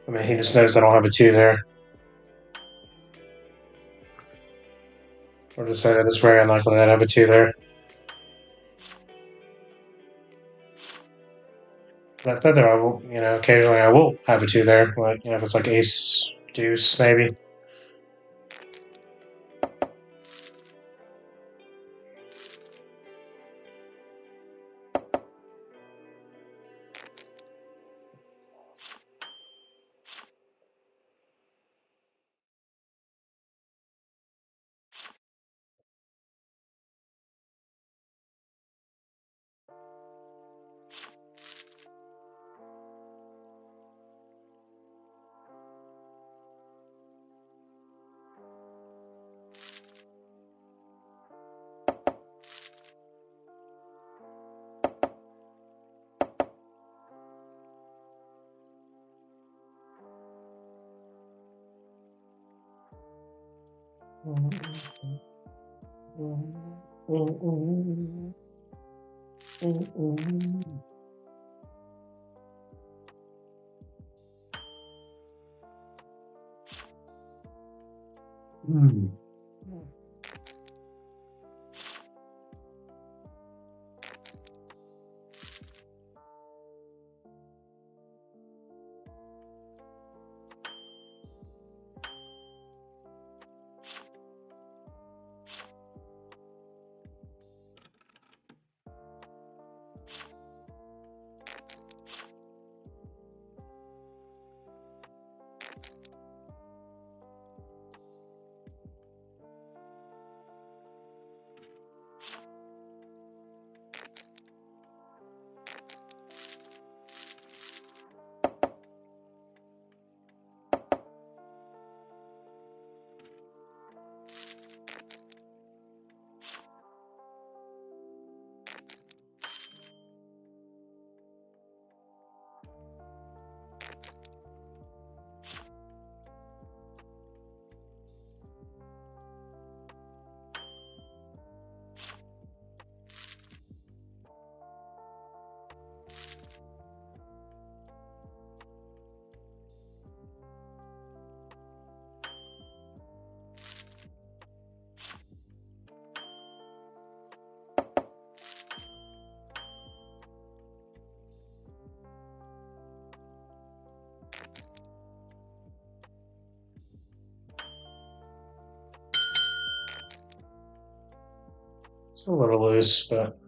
I mean, he just knows I don't have a two there. Or to say that it's very unlikely that I have a two there. That said, though, I will, occasionally I will have a two there. Like, if it's like ace deuce, maybe. It's a little loose, but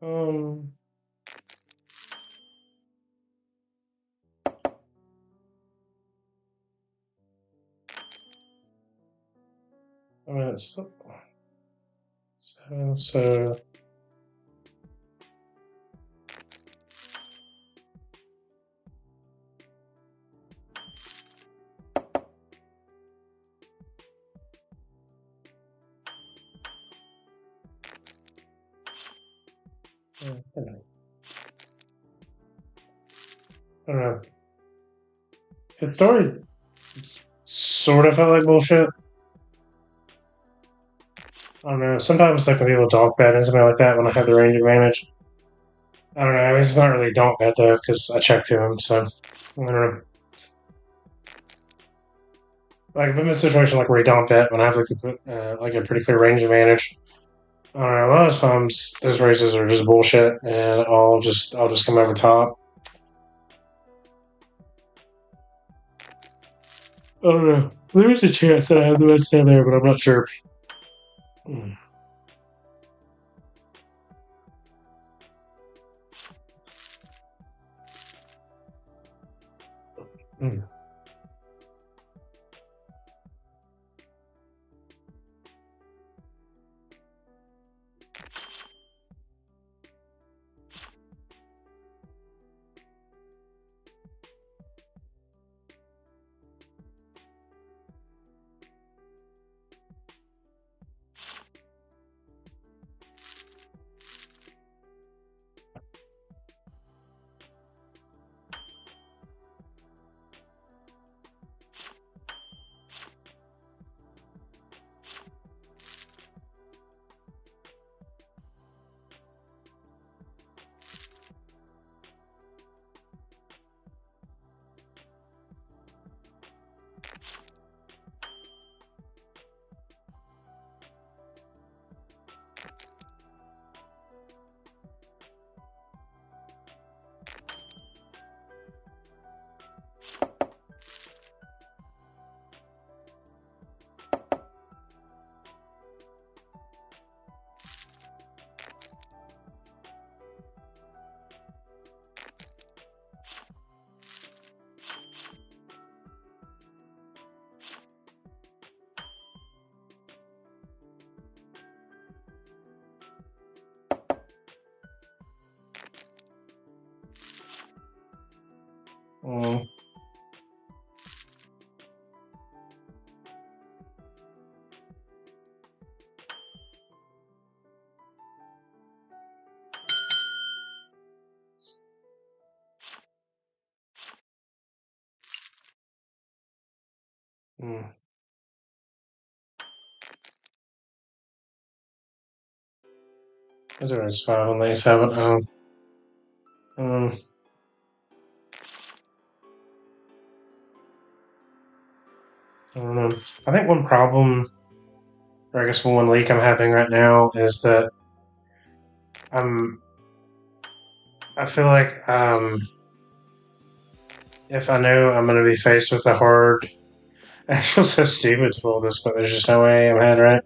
Um. I mean, it's so. I don't know. It started sort of felt like bullshit. I don't know. Sometimes like when people donk bet into me like that when I have the range advantage. I don't know. I mean, it's not really donk bet though because I check to him. So I don't know. Like if I'm in a situation like where he donk bet when I have like a pretty clear range advantage. I don't know. A lot of times those races are just bullshit, and I'll just come over top. I don't know. There is a chance that I have the best down there, but I'm not sure. Mm. Mm. Mm. Mm. That's always 5 on the A7. Um, I don't know. I think one problem, or I guess one leak I'm having right now, is that I'm. I feel like if I know I'm going to be faced with a hard, I feel so stupid to pull this, but there's just no way I'm ahead, right?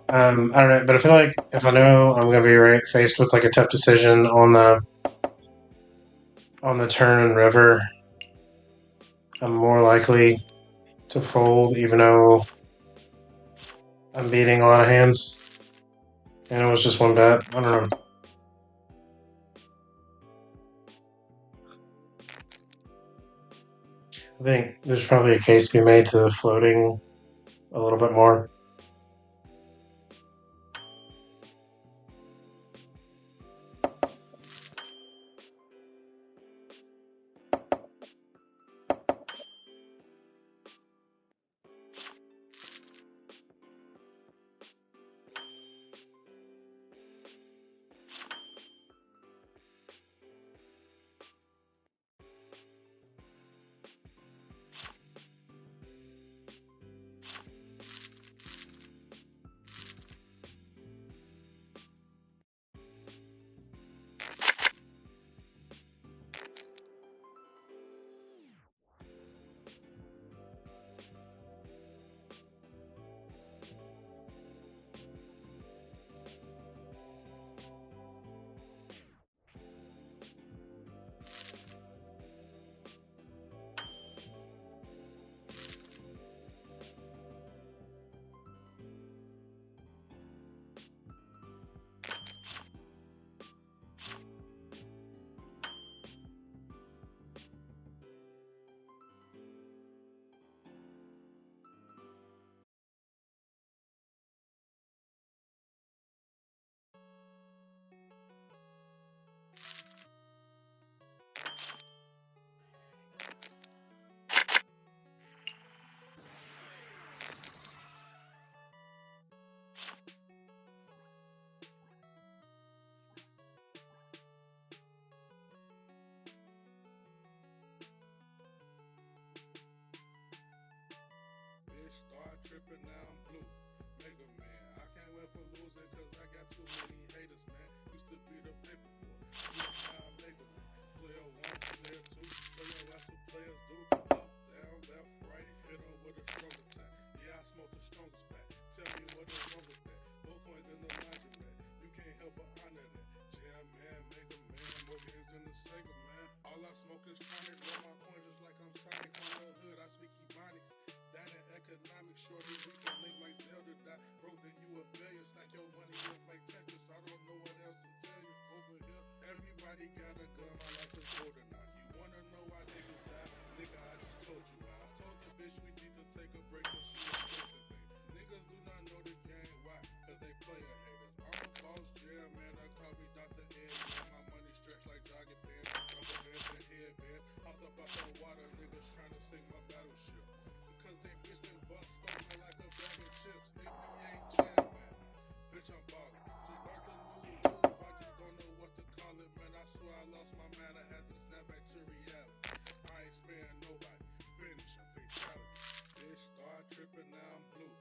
I don't know, but I feel like if I know I'm going to be faced with like a tough decision on the turn and river, I'm more likely to fold, even though I'm beating a lot of hands. And it was just one bet. I don't know. I think there's probably a case to be made to floating a little bit more. for losing cause I got too many haters, man. Used to be the paper boy, now I make them, man. Player 1, player 2, show your ass what players do. Up, down, left, right, hit them with a strong attack. Yeah, I smoke the strongest back. Tell me what is wrong with that. More coins in the laundromat. You can't help but honor that. Jam man, make a man, more games than the Sega, man. All I smoke is chronic, roll my coins just like I'm Sonic. From the hood, I speak Ebonics. That in economics, shorty, we can link like Zelda. That broke, then you a failure. Stack your money up like Tetris. I don't know what else to tell you. Over here, everybody got a gun. My life is golden now. You wanna know why niggas die? Nigga, I just told you why. I told the bitch we need to take a break cause she was stressing, baby. Niggas do not know the game, why? Cause they player haters. I'm a boss, jam, man. I call me Dr. Ed, man. My money stretched like jogging pants. Rubber bands and headbands. Hopped up out the water, niggas trying to sink my battleship. Because they bitch been bust open like a bag of chips. NBA jam, man. Bitch, I'm ballin'. Just learned a new move, I just don't know what to call it, man. I swear I lost my man, I had to snap back to reality. I ain't sparing nobody. Finish a fatality. Bitch, start tripping, now I'm blue.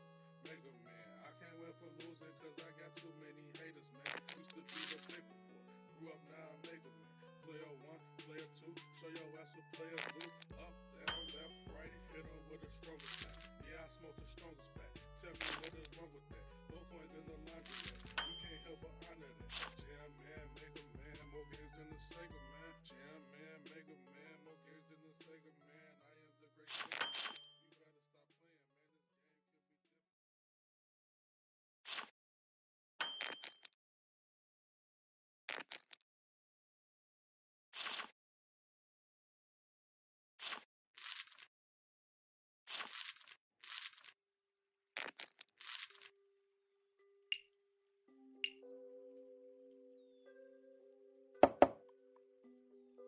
Mega man, I can't win for losing cause I got too many haters, man. Used to be the paper boy, grew up now I'm Mega man. Player 1, player 2, show your ass what players do. Up, down, left, right, hit them with a strong attack. Yeah, I smoke the strongest back. Tell me what is wrong with that. More coins in the laundromat. You can't help but honor that. Jam man, Mega man, more games than the Sega, man. Jam man, Mega man, more games than the Sega, man. I am the great man. You better stop playing, man. This game could be different.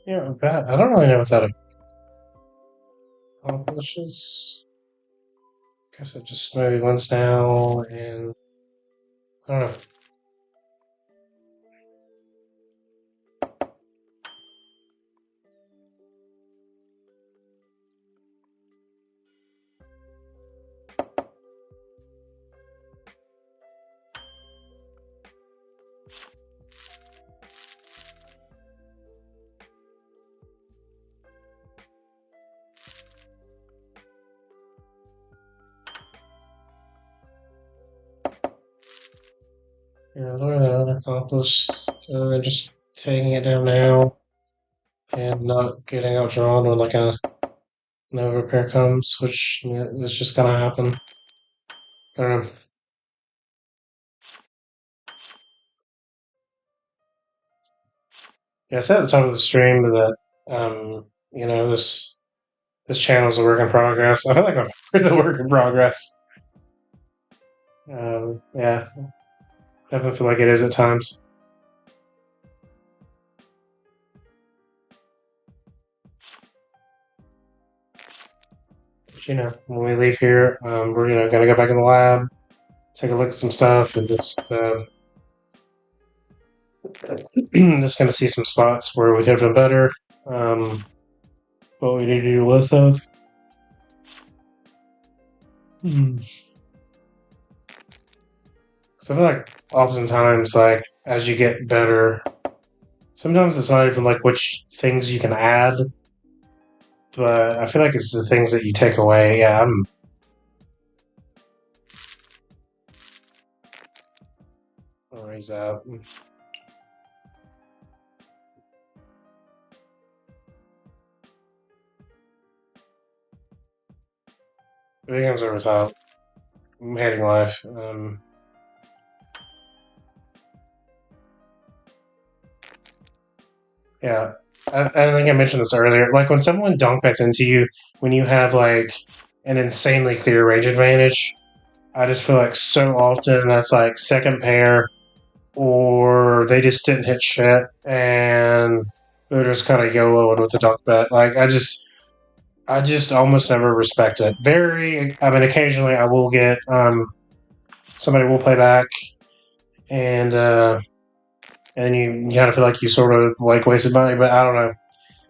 Yeah, I don't really know what that accomplishes. Guess it just maybe once now, and I don't know. Yeah, I don't really know what it accomplishes. Just taking it down now and not getting outdrawn when like an overpair comes, which is just gonna happen. I don't know. Yeah, I said at the top of the stream that this channel is a work in progress. I feel like I'm the work in progress. Yeah, definitely feel like it is at times. But, when we leave here, we're gonna go back in the lab, take a look at some stuff, and just just gonna see some spots where we could have done better. What we need to do less of. So I feel like oftentimes, like, as you get better, sometimes it's not even like which things you can add, but I feel like it's the things that you take away. Yeah, I'll raise that. Big games over top. I'm hating life. Yeah, I think I mentioned this earlier. Like when someone donk bets into you, when you have like an insanely clear range advantage, I just feel like so often that's like second pair, or they just didn't hit shit, and they're just kind of YOLOing with the donk bet. Like I just almost never respect it. I mean, occasionally I will get somebody will play back, and you kind of feel like you sort of like wasted money, but I don't know.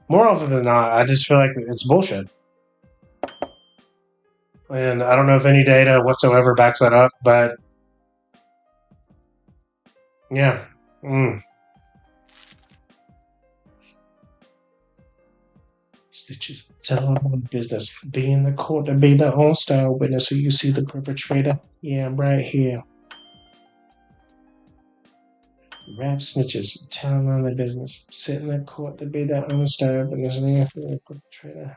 More often than not, I just feel like it's bullshit. And I don't know if any data whatsoever backs that up, but yeah. Stitches, tell them business. Be in the court to be the own style witness so you see the perpetrator. Yeah, I'm right here. Rap snitches, tell them on the business. Sit in the court to be their own style witness so you see the perpetrator.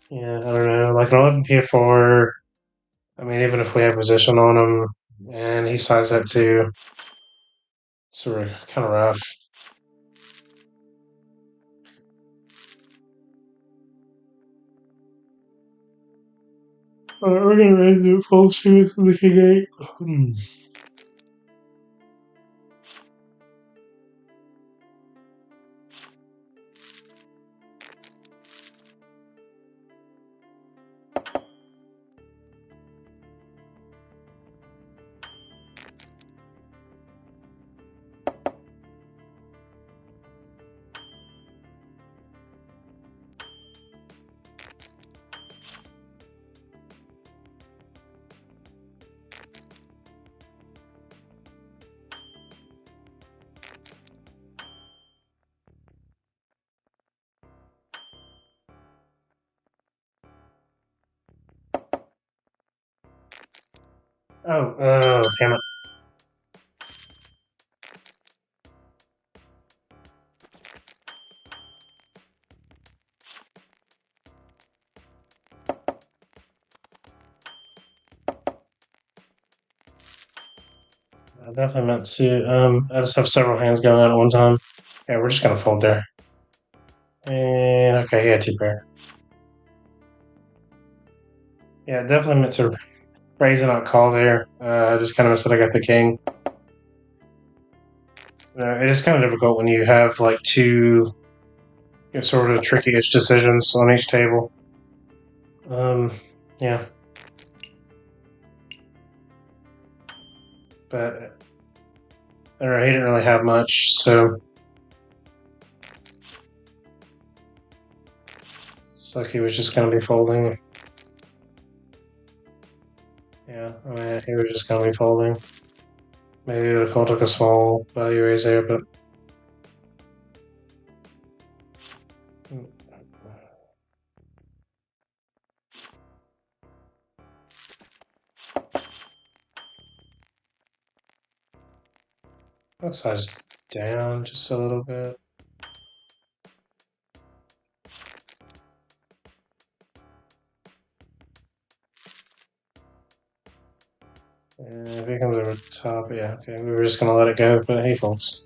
Yeah, I don't know. Like an 11 P4, I mean, even if we have position on him and he size up too, sort of kind of rough. We're gonna raise the full truth with the king 8. Oh, damn it. I definitely meant to. I just have several hands going on at one time. Yeah, we're just gonna fold there. And okay, yeah, two pair. Yeah, definitely meant to raise and not call there. I just kind of said I got the king. It is kind of difficult when you have like two sort of tricky-ish decisions on each table. Yeah. But he didn't really have much, so it's like he was just gonna be folding. Yeah, I mean, he was just gonna be folding. Maybe the call took a small value raise there, but let's size down just a little bit. And if he comes over the top, yeah, okay, we were just gonna let it go, but he folds.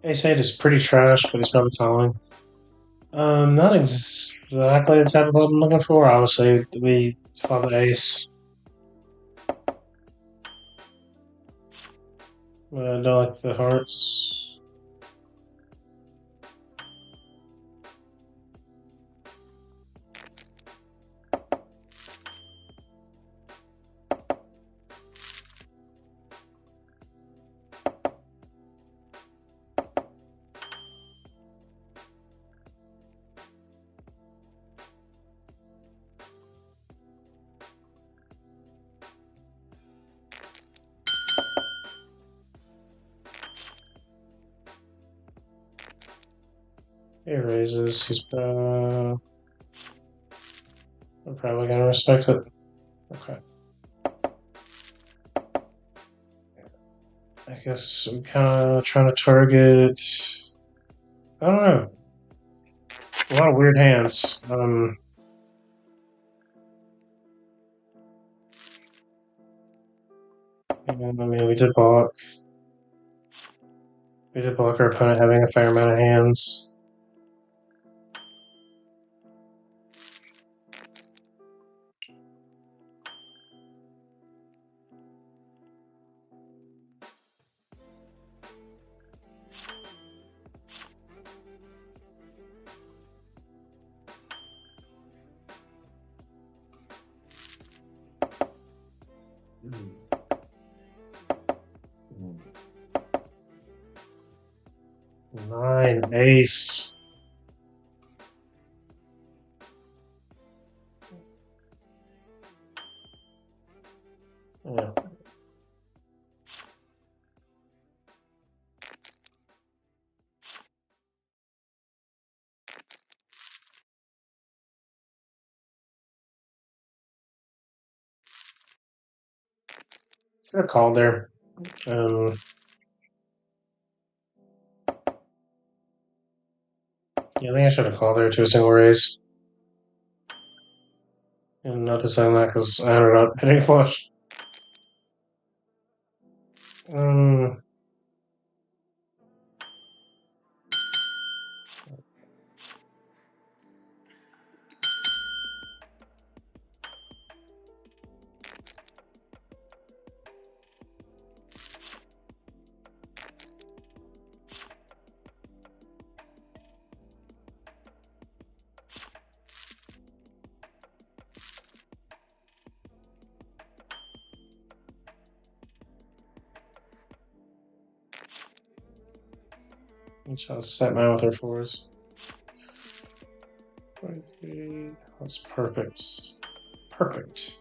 Ace-8 is pretty trash, but he's probably calling. Not exactly the type of club I'm looking for. Obviously, we follow the ace. I don't like the hearts. He raises. He's I'm probably gonna respect it. Okay. I guess I'm kind of trying to target. I don't know. A lot of weird hands. And, I mean, we did block. We did block our opponent having a fair amount of hands. Nine, ace. Yeah. Should have called there. Yeah, I think I should have called there to a single raise. And not to sound that because I ended up hitting flush. I'll set mine with her fours. 23. That's perfect. Perfect.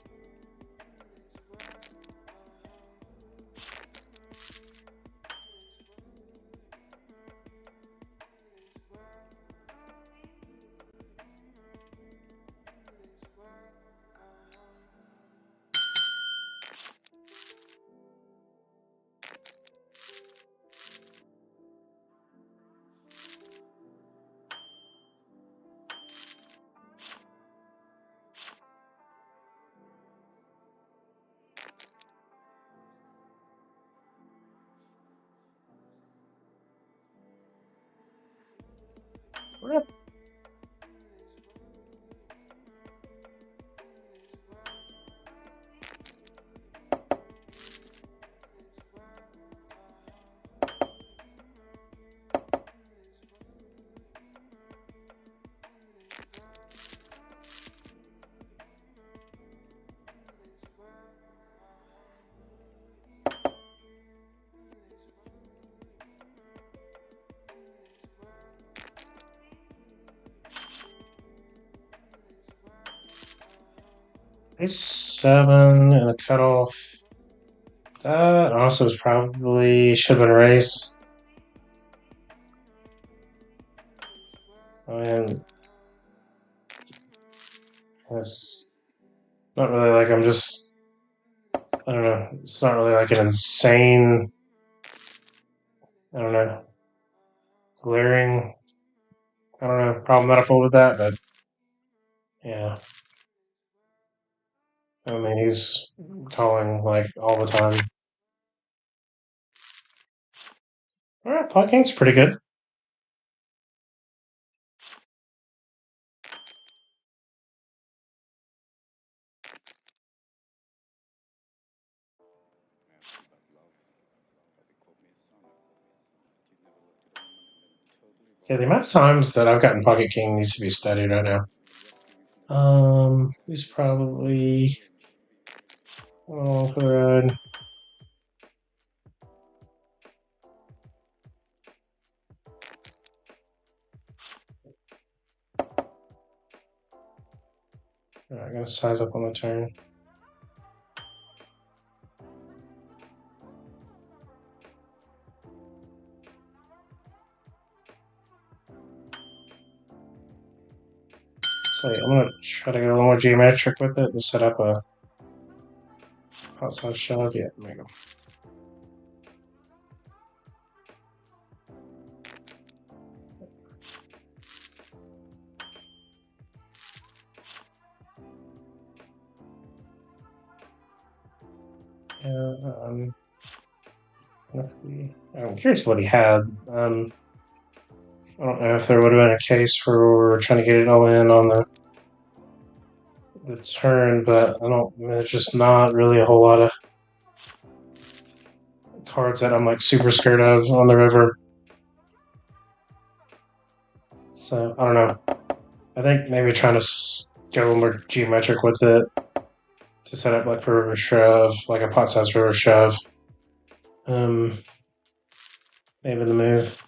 Yeah. Ace 7 and a cutoff. That also is probably should have been a raise. I mean, it's not really like I'm just. I don't know. It's not really like an insane. I don't know. Glaring. I don't know. Problem that I folded that, but yeah. I mean, he's calling like all the time. Alright, pocket king's pretty good. Yeah, the amount of times that I've gotten pocket king needs to be studied right now. He's probably for the road. Alright, I'm gonna size up on the turn. So I'm gonna try to get a little more geometric with it and set up a outside shove. Yeah, there we go. I'm curious what he had. I don't know if there would have been a case for trying to get it all in on the turn, but I don't. There's just not really a whole lot of cards that I'm like super scared of on the river. So I don't know. I think maybe trying to go a little more geometric with it to set up like for river shove, like a pot size river shove. Maybe the move.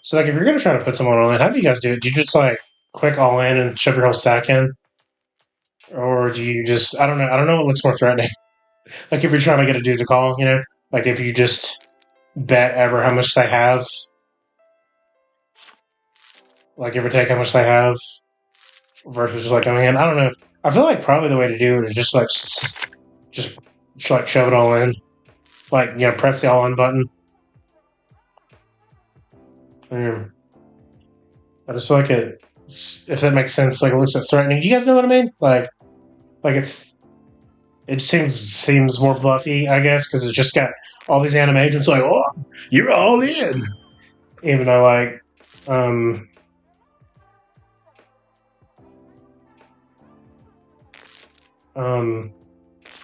So like if you're gonna try to put someone on it, how do you guys do it? Do you just like click all in and shove your whole stack in? Or do you just I don't know what looks more threatening. Like if you're trying to get a dude to call, you know? Like if you just bet ever how much they have. Like give or take how much they have versus just like coming in. I don't know. I feel like probably the way to do it is just like shove it all in. Like, you know, press the all in button. I just feel like if that makes sense, like it looks like threatening. Do you guys know what I mean? Like it seems more bluffy, I guess, because it's just got all these animations like, oh, you're all in. Even though like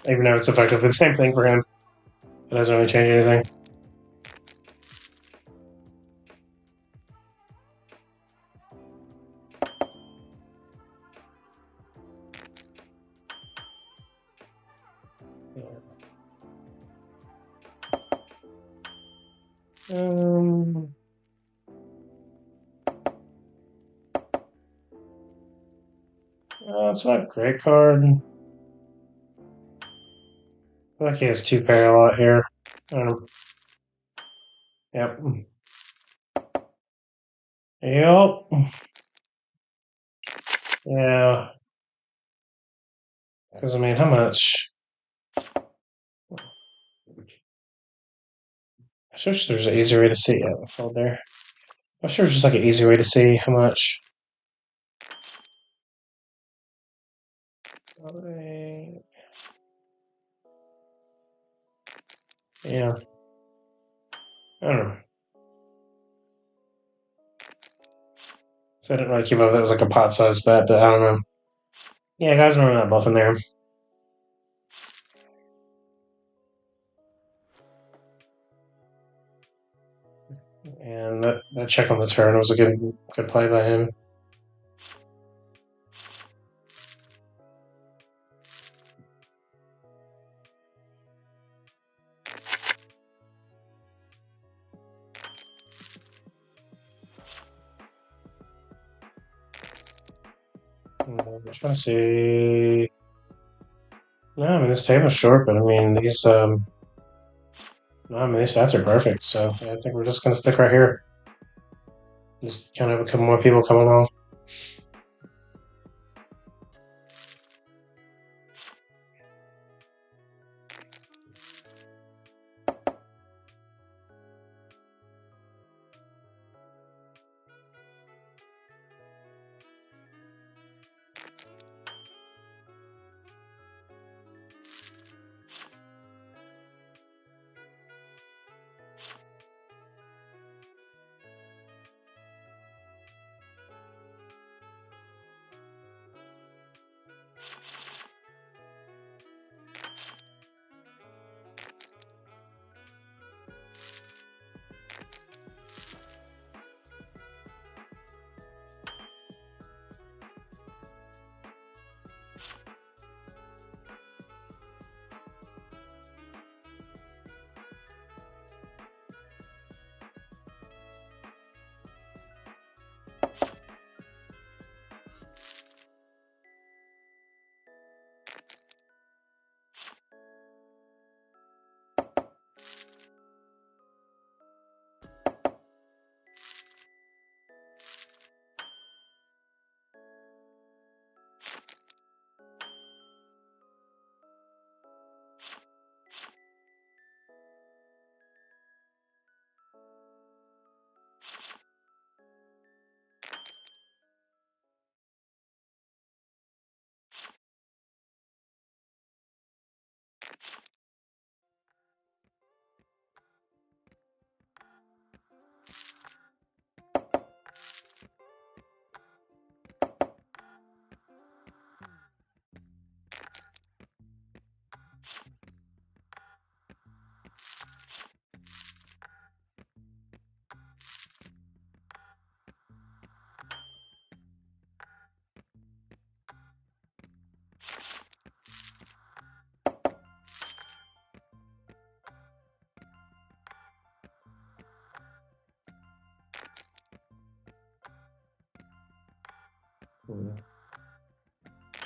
even though it's effectively the same thing for him, it doesn't really change anything. It's not a great card. I feel like he has two pair a lot here. Yep. Yep. Yeah. Because I mean, how much? I wish there's an easier way to see it. Fold there. I'm sure it's just like an easy way to see how much. Yeah. I don't know. So I didn't really keep up if that was like a pot size bet, but I don't know. Yeah, guys, remember that bluff in there. And that check on the turn was a good play by him. I'm trying to see. No, I mean this table's short, but I mean these no, I mean these stats are perfect. So yeah, I think we're just gonna stick right here. Just kind of have a couple more people come along.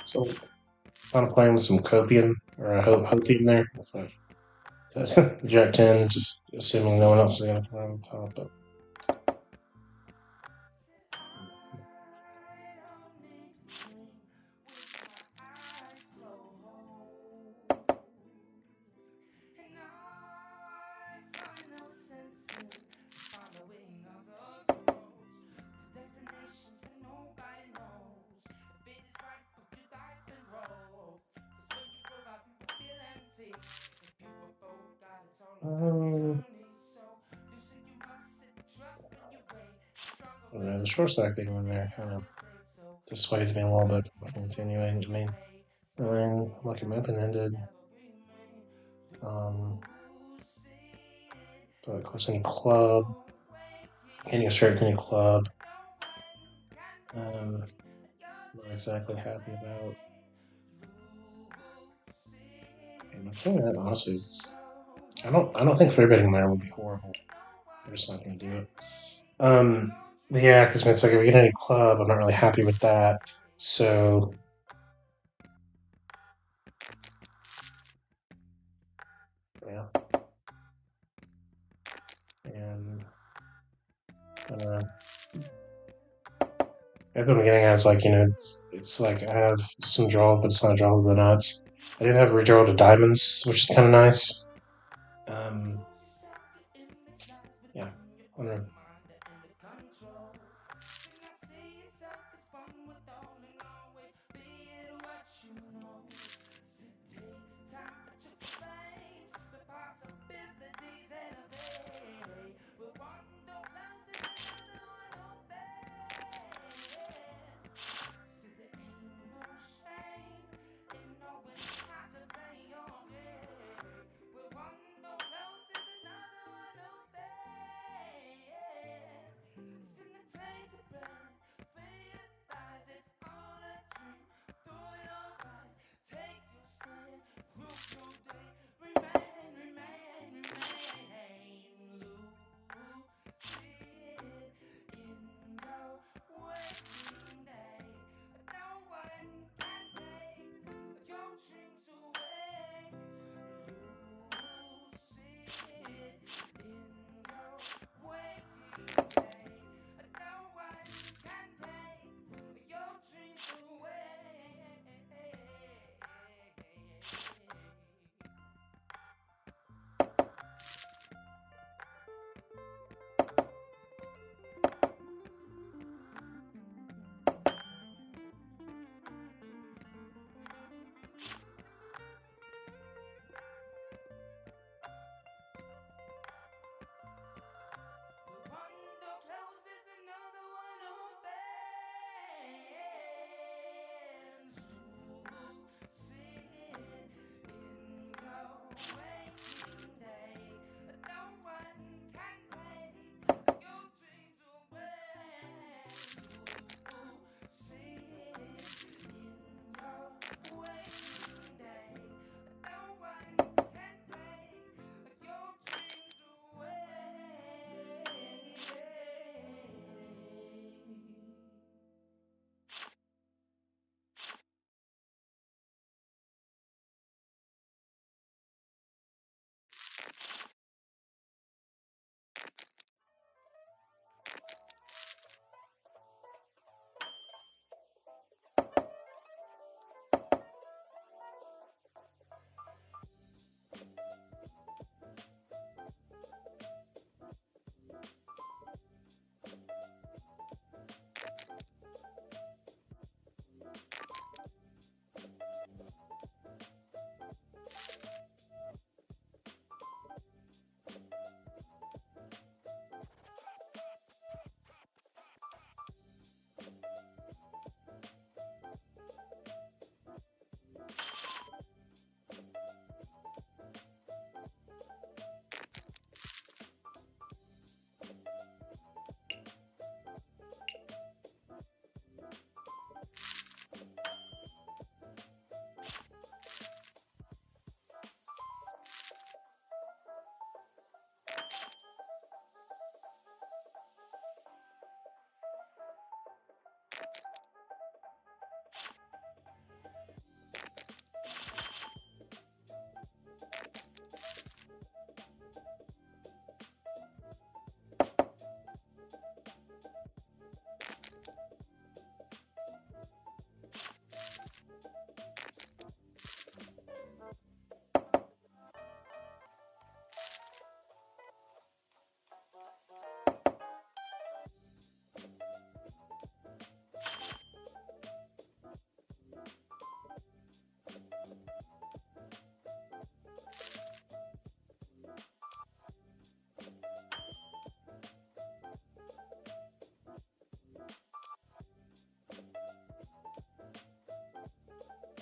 So, kind of playing with some copium or a hopium there. So, Jack 10, just assuming no one else is going to come around the top. But the short stack being in there kind of dissuades me a little bit from continuing. I mean, like I'm open ended. But of course, any club, any straight, any club. Not exactly happy about. And I think that honestly, I don't think free betting there would be horrible. I'm just not going to do it. Yeah, because it's like if we get any club, I'm not really happy with that. So yeah, and what I'm getting at is like it's like I have some draw, but it's not draw of the nuts. I did have redraw to diamonds, which is kind of nice. Yeah, I don't know.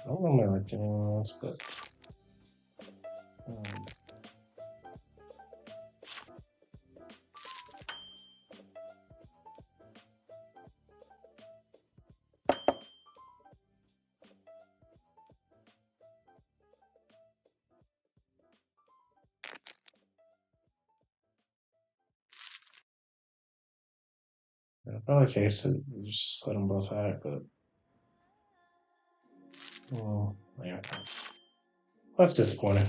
I don't know like doing this, but probably face it. Just let them bluff at it, but yeah, that's disappointing.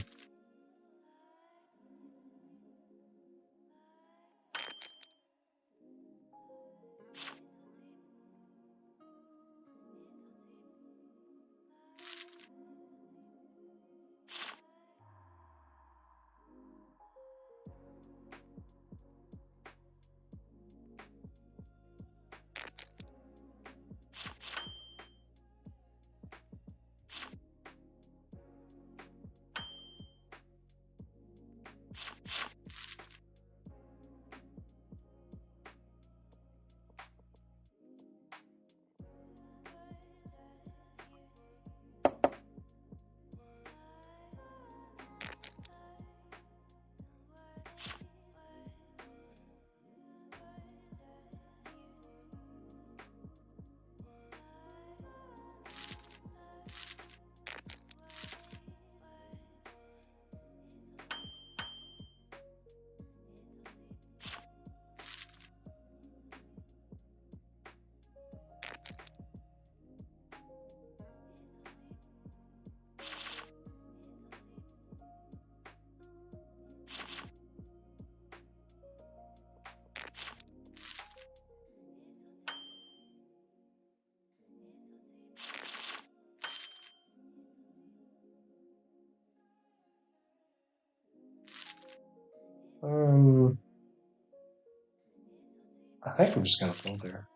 I think I'm just gonna fold there.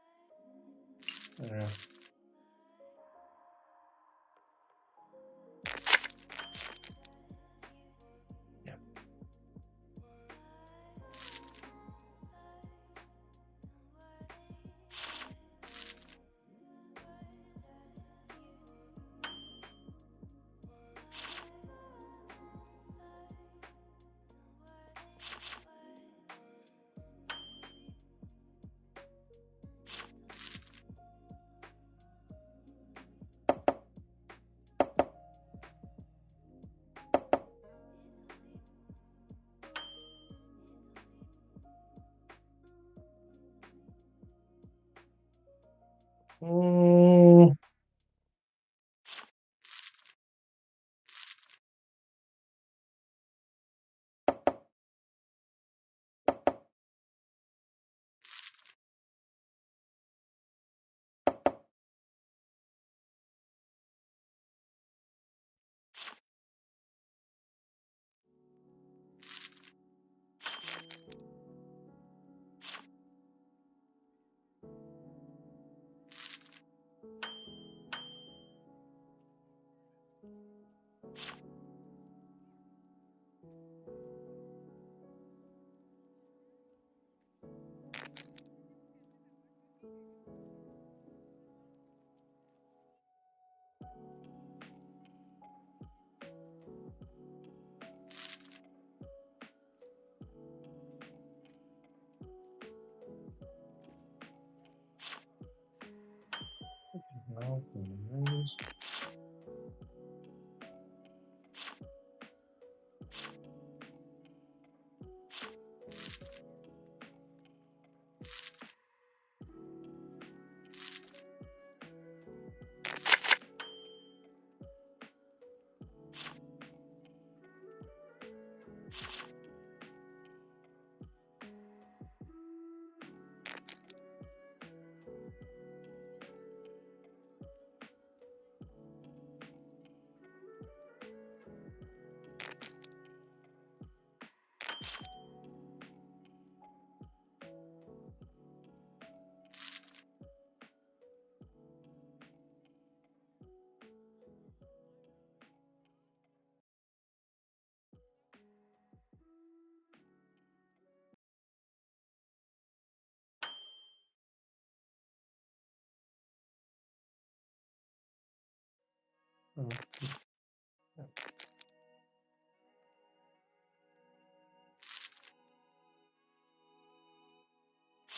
Yeah. Yeah. Oh,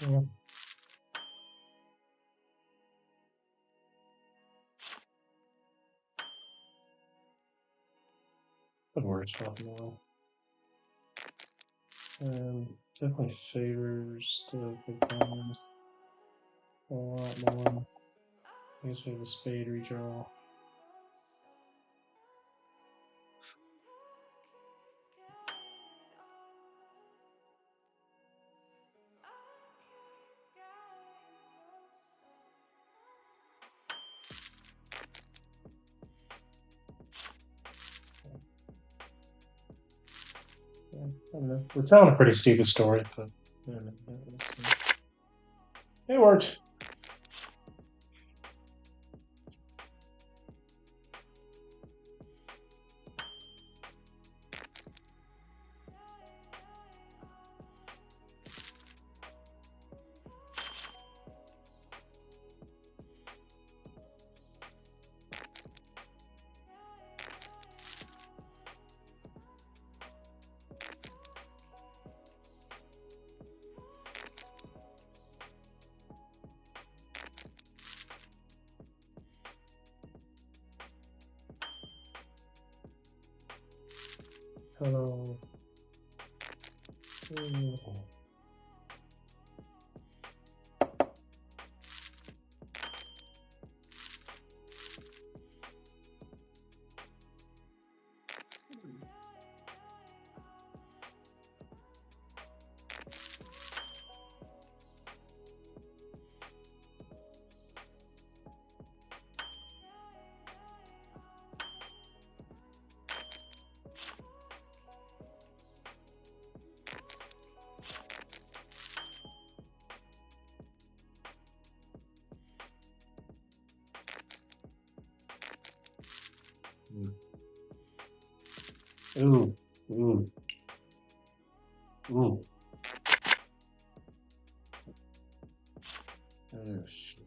yeah. Good words, well. Definitely favors the big blinds a lot more. I guess we have the spade redraw. Yeah, I don't know. We're telling a pretty stupid story, but it worked. Hello. Ooh, ooh, ooh. Oh, shit.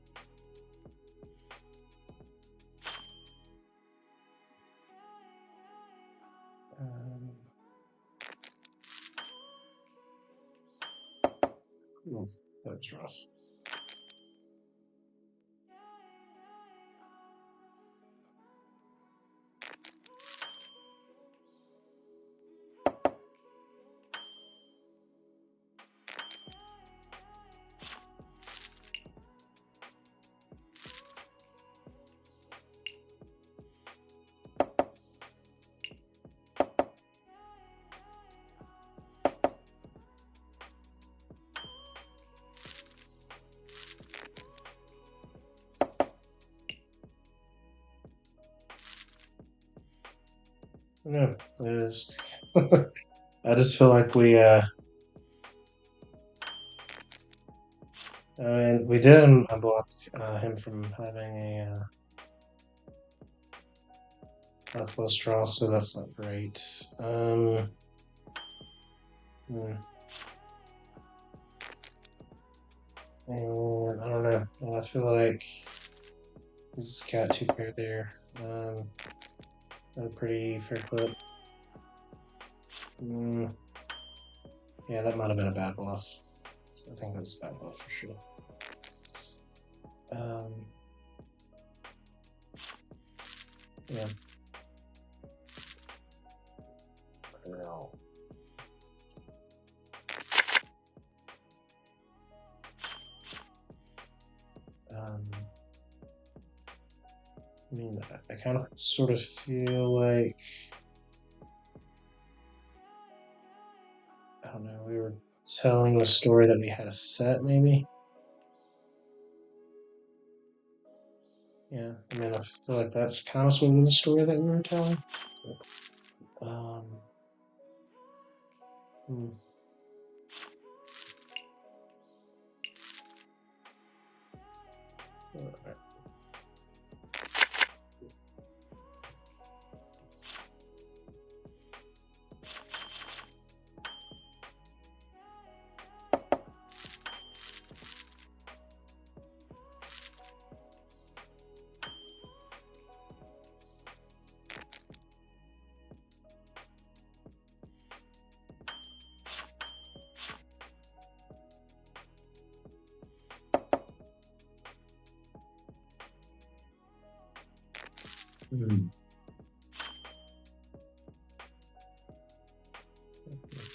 Oof, that's rough. Yeah, it is. I just feel like I mean, we did unblock him from having a close draw, so that's not great. Hmm. And I don't know. I feel like he's got two pair there. A pretty fair clip. Yeah, that might have been a bad bluff. I think that was a bad bluff for sure. Yeah. No. I mean, I kind of sort of feel like, I don't know, we were telling the story that we had a set, maybe? Yeah, I mean, I feel like that's kind of sort of the story that we were telling. Hmm.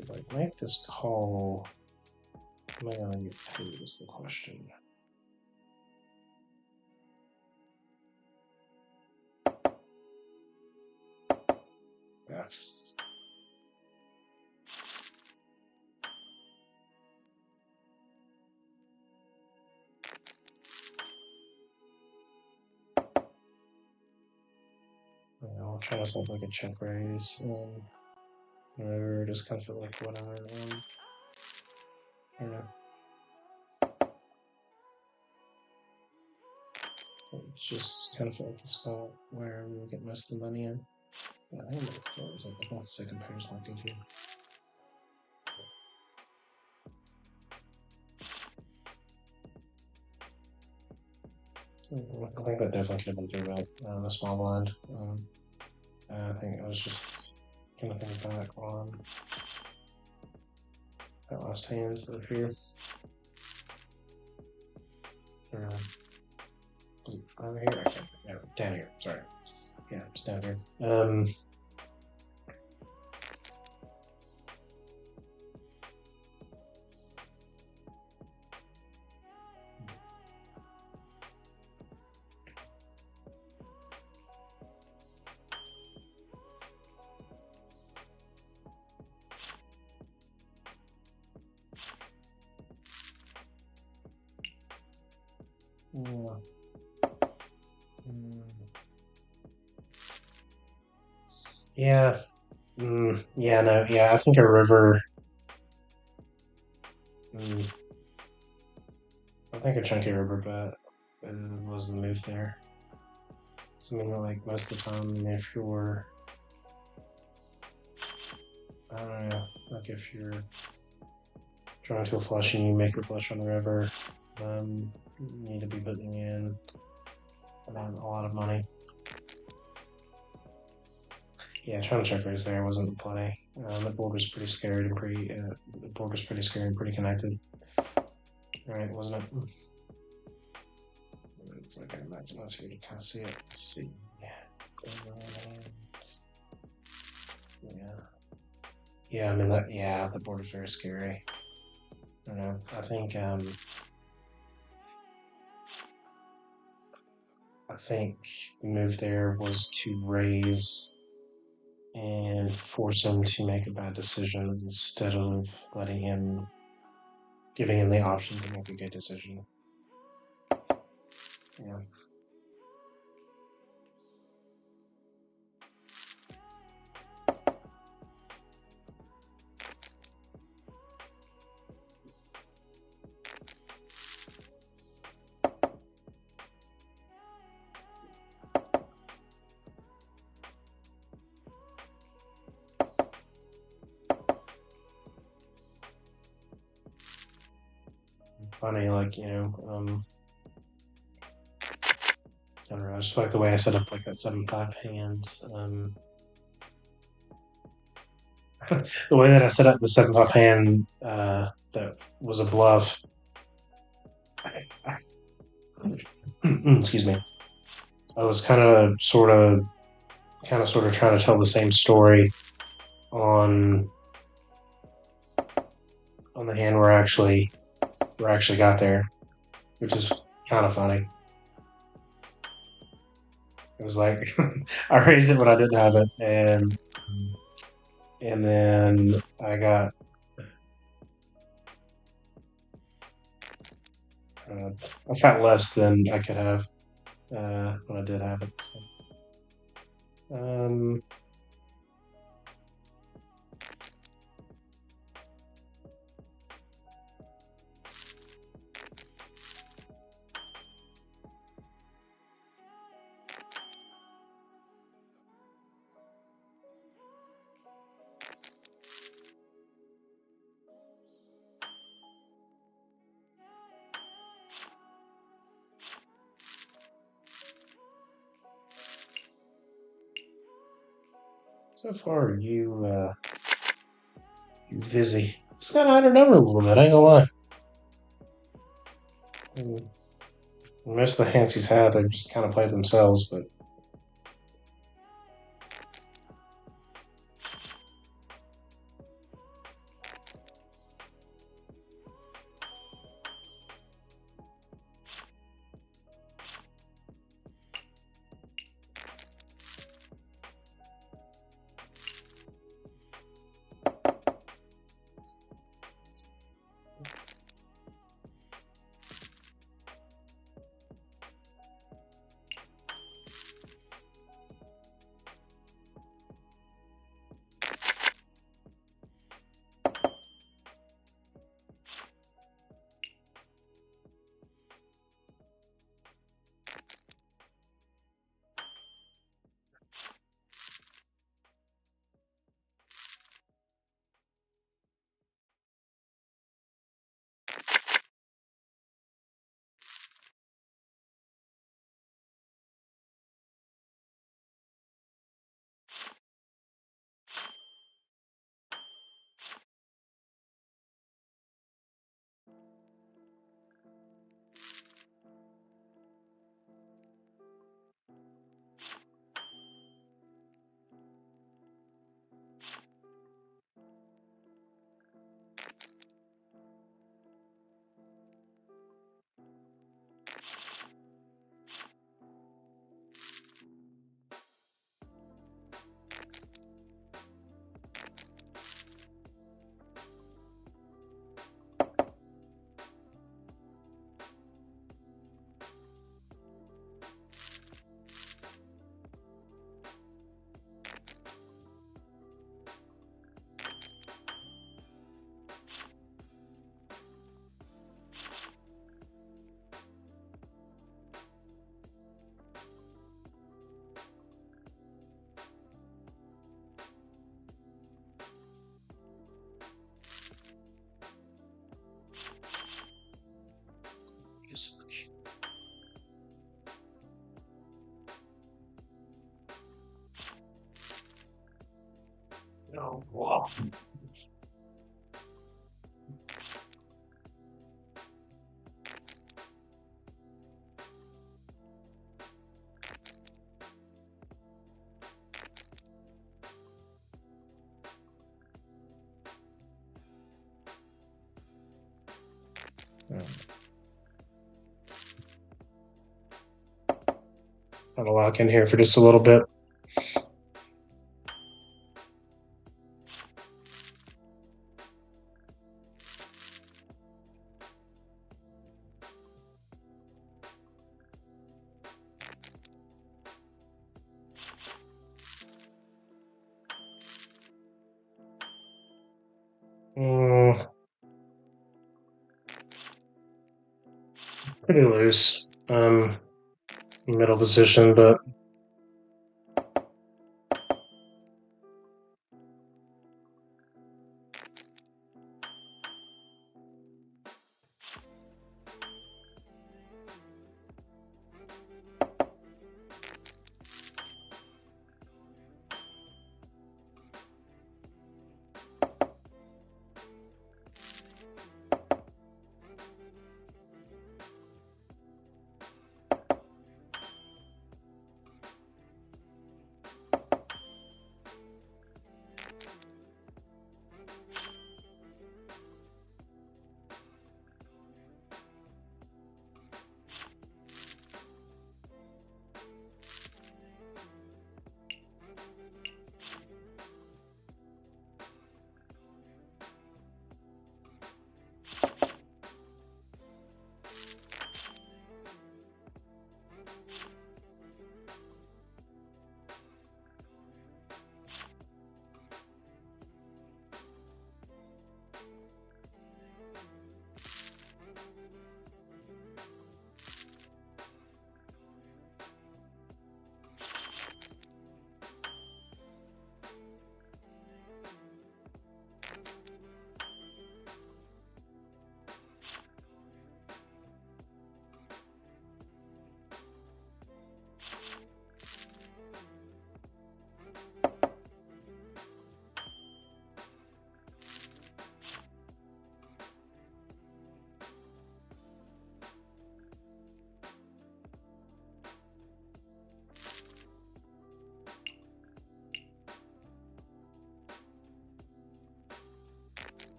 If I make this call, am I gonna get paid is the question. That's I'll try to solve like a check raise and whatever, just kind of feel like whatever. I don't know. It just kind of felt like the spot where we would get most of the money in. Yeah, I think I'm gonna froze. I think the second pair is not good here. I think that definitely could have been through out the small blind. I think I was just gonna think back on that last hand over here. Or, was it over here? Okay, yeah, down here. Sorry. Yeah, it's down here. Yeah. Yeah, no, yeah, I think a river. I think a chunky river bet was the move there. Something like most of the time, if you're, I don't know, like if you're trying to a flush and you make your flush on the river, you need to be putting in a lot of money. Yeah, trying to check raise there wasn't the play. The board was pretty scared and pretty. The board was pretty scared and pretty connected. Right, wasn't it? So I can imagine us here to kind of see it. Let's see. Yeah. Yeah, I mean that. Yeah, the board is very scary. I don't know. I think the move there was to raise and force him to make a bad decision instead of giving him the option to make a good decision. Yeah. Funny, like, I don't know, I just like the way I set up like that 7-5 hand. The way that I set up the 7-5 hand that was a bluff. Excuse me. I was kind of sort of trying to tell the same story on the hand where I actually got there, which is kind of funny. It was like I raised it when I didn't have it, and then I got less than I could have when I did have it. So. So far, you busy. Just got to hide her number a little bit, I ain't gonna lie. Most of the hands he's had, they've just kind of played themselves, but usage. Oh, wow. I'm gonna lock in here for just a little bit. Pretty loose. Middle position, but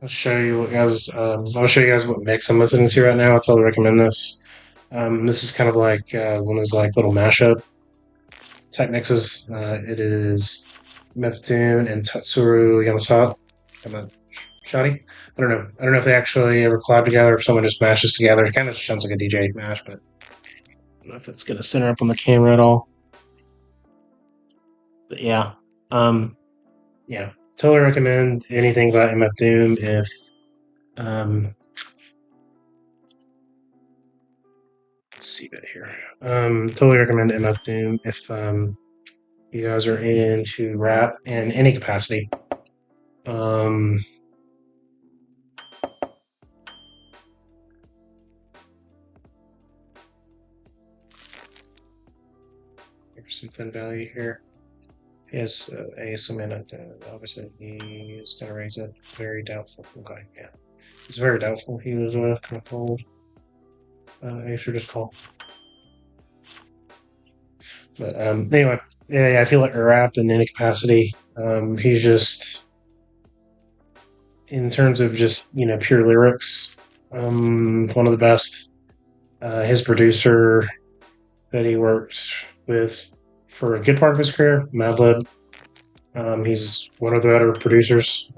I'll show you guys. I'll show you guys what mix I'm listening to right now. I totally recommend this. This is kind of like one of those like little mashup type mixes. It is Meftoon and Tatsuru Yamashadi. I don't know. I don't know if they actually ever collab together or if someone just mashes together. It kind of sounds like a DJ mash, but I don't know if that's gonna center up on the camera at all. But yeah, yeah, totally recommend anything by MF Doom if let's see that here. Totally recommend MF Doom if you guys are into rap in any capacity. Here's some thin value here. He has a cement. Obviously, he is going to raise it. Very doubtful. Okay, yeah. It's very doubtful he was going to fold. I should just call. But anyway, Yeah, I feel like wrapped in incapacity. He's just, in terms of just pure lyrics, one of the best. His producer that he worked with for a good part of his career, Madlib. He's one of the better producers.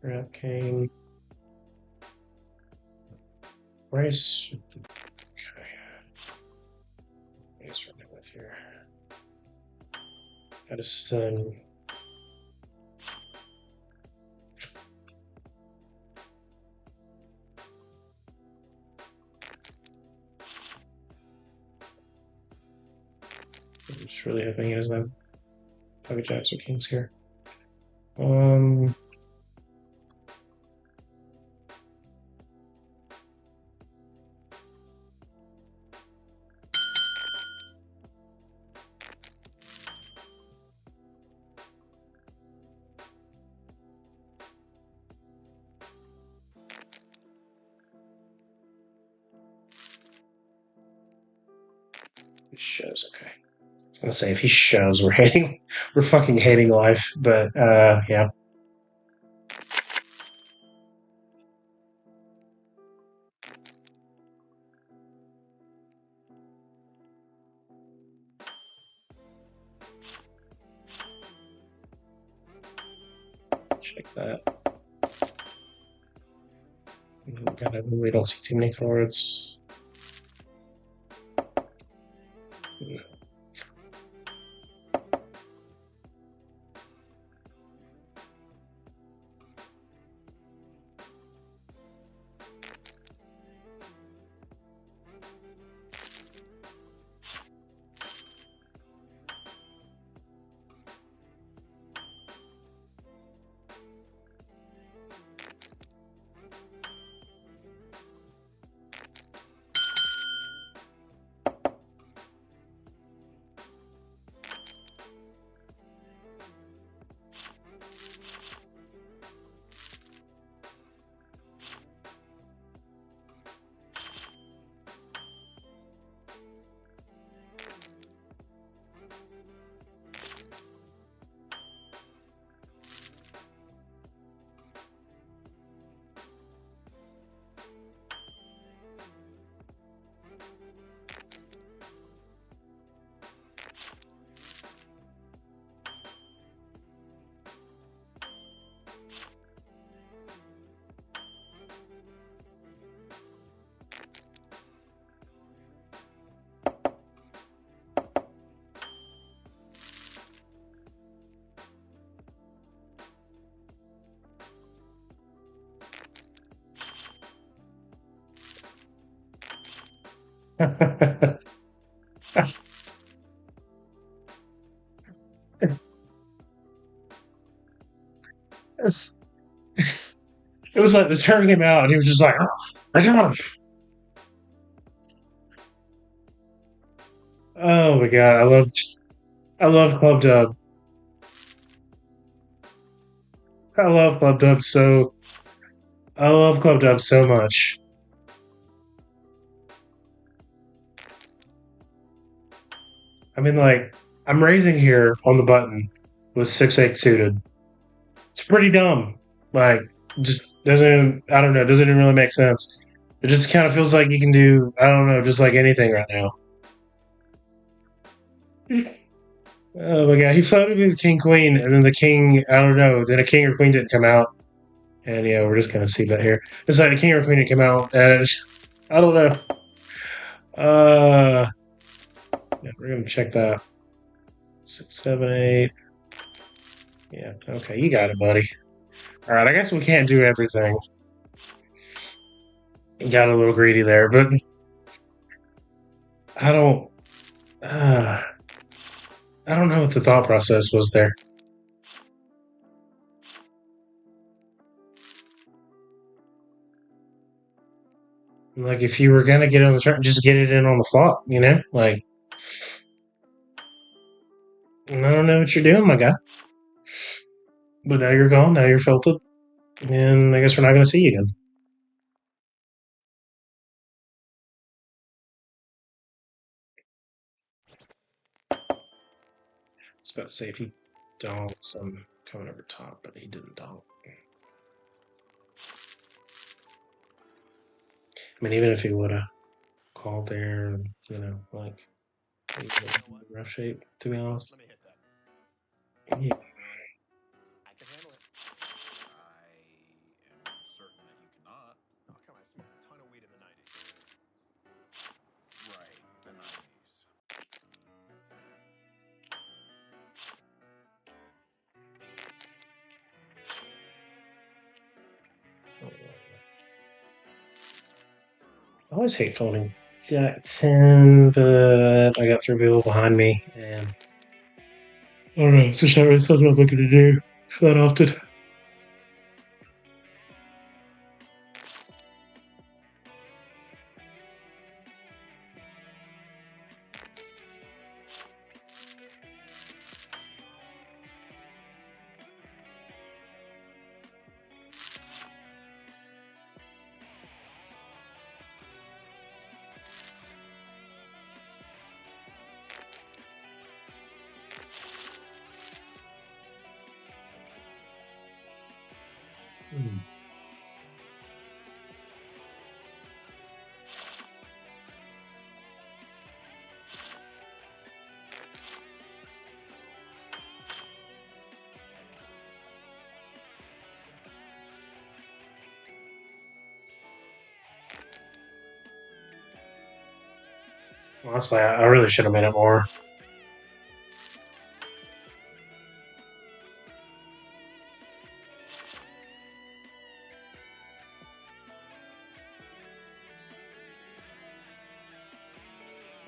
Rap King. Bryce. Okay. What is running with here? I just I'm just really hoping he doesn't have pocket jacks or kings here. He shows, okay. I was gonna say if he shows, we're fucking hating life. But yeah. Check that. We don't see too many cards. It was like the turn came out, and he was just like, "Oh, I got him." Oh my god, I love ClubDub. I love ClubDub so much. I mean, like, I'm raising here on the button with 6-8 suited. It's pretty dumb. Like, just doesn't, I don't know, doesn't even really make sense. It just kind of feels like you can do, I don't know, just like anything right now. Oh my god, he floated with king queen, and then the king, I don't know, then a king or queen didn't come out. And yeah, we're just gonna see that here. It's like a king or queen didn't come out, and I don't know. Yeah, we're gonna check that. 6, 7, 8. Yeah, okay, you got it, buddy. All right, I guess we can't do everything. Got a little greedy there, but I don't. I don't know what the thought process was there. Like, if you were gonna get it on the turn, just get it in on the flop, you know? Like, I don't know what you're doing, my guy. But now you're gone. Now you're felted, and I guess we're not gonna see you again. about to say if he donks, I'm coming over top, but he didn't donk. I mean, even if he would have called there, you know, like rough shape, to be honest. Let me hit that. Yeah. I can handle it. I am certain that you cannot. Oh, come on, I smoked a ton of weed in the 90s. Right, the 90s. I always hate folding Jack 10, but I got 3 people behind me, and I don't know, it's just not really something I'm looking to do that often. Honestly, I really should have made it more.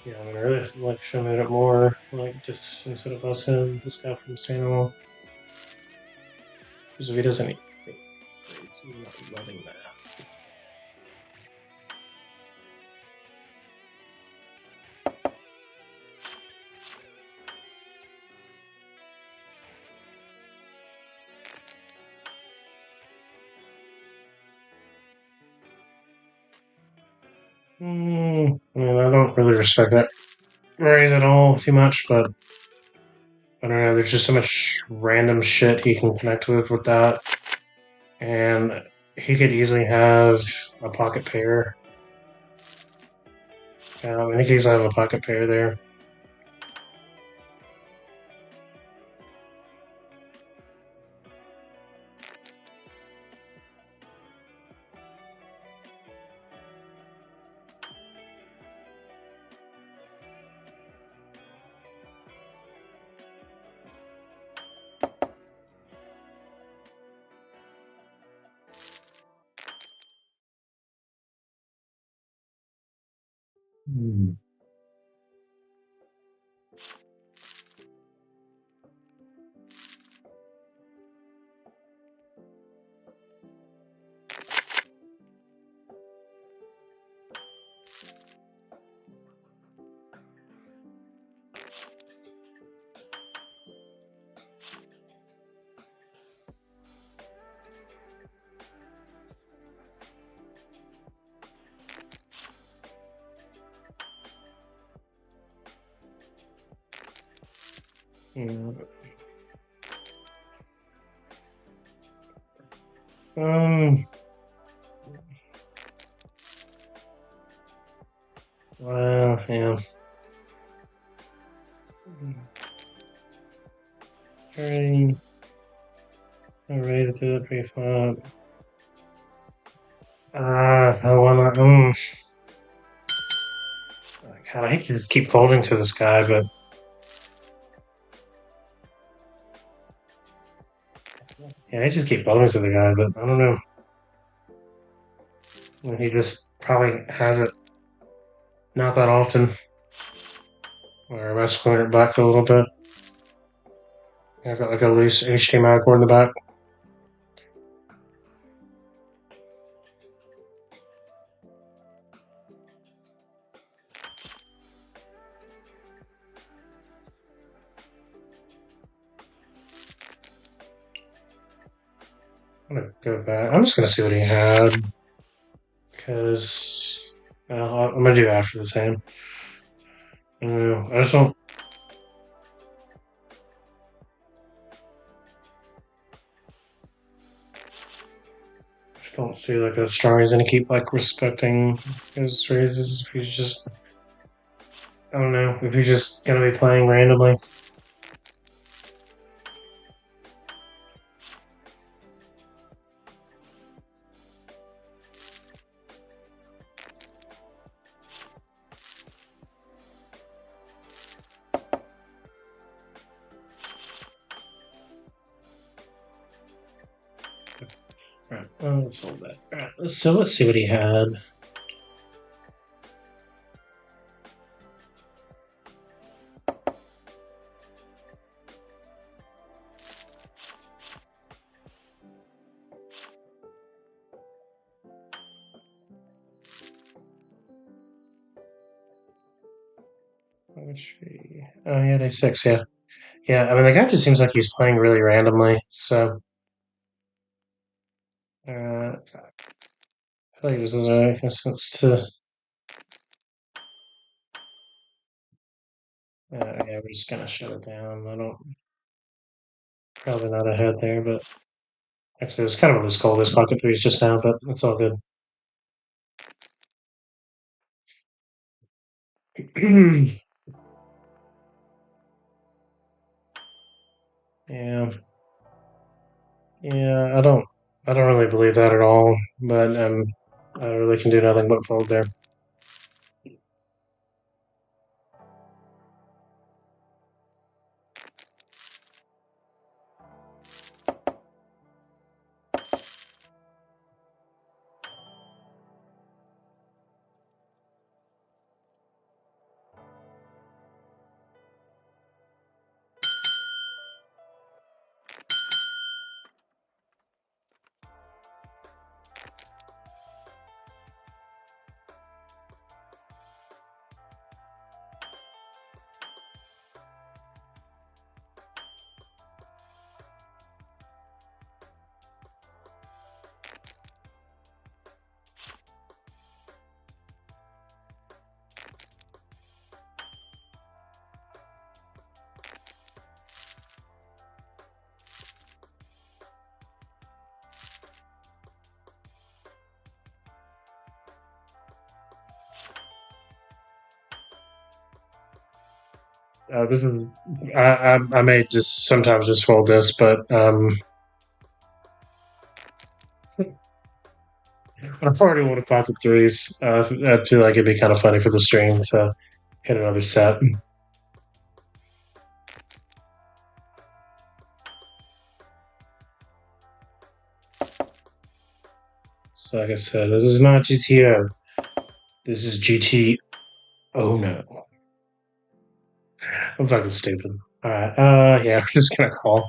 Yeah, I mean, I really like should have made it more, like just instead of us him, this guy from standalone. Because if he doesn't eat anything crazy, I'm not loving that. I mean, I don't really respect that raise at all too much, but I don't know, there's just so much random shit he can connect with that. And he could easily have a pocket pair. I think he could easily have a pocket pair there. Yeah. Well, yeah. Alright, to the pre-flop. I wanna, God, I hate to just keep folding to this guy, but yeah, I just keep folding to the guy, but I don't know. He just probably has it not that often. Or am I just clearing it back a little bit? I've got like a loose HDMI cord in the back. I'm gonna go back. I'm just gonna see what he had. Because I'm gonna do that after the same. I just don't. don't feel like a strong reason to keep like respecting his raises if he's just, I don't know, if he's just gonna be playing randomly. Alright, let's fold that. Alright, so let's see what he had. Oh, he had A6, yeah. Yeah, I mean, the guy just seems like he's playing really randomly, so. I feel like this doesn't make any sense to. Yeah, we're just gonna shut it down. I don't. Probably not ahead there, but. Actually, it was kind of a loose call this pocket threes just now, but it's all good. Yeah. Yeah, I don't really believe that at all, but I really can do nothing but fold there. This is I may just sometimes just fold this, but I've already won a pocket threes. I feel like it'd be kind of funny for the stream to hit another set. So like I said, this is not GTO. This is GT. Oh no. I'm fucking stupid. Alright, yeah, we're just gonna call.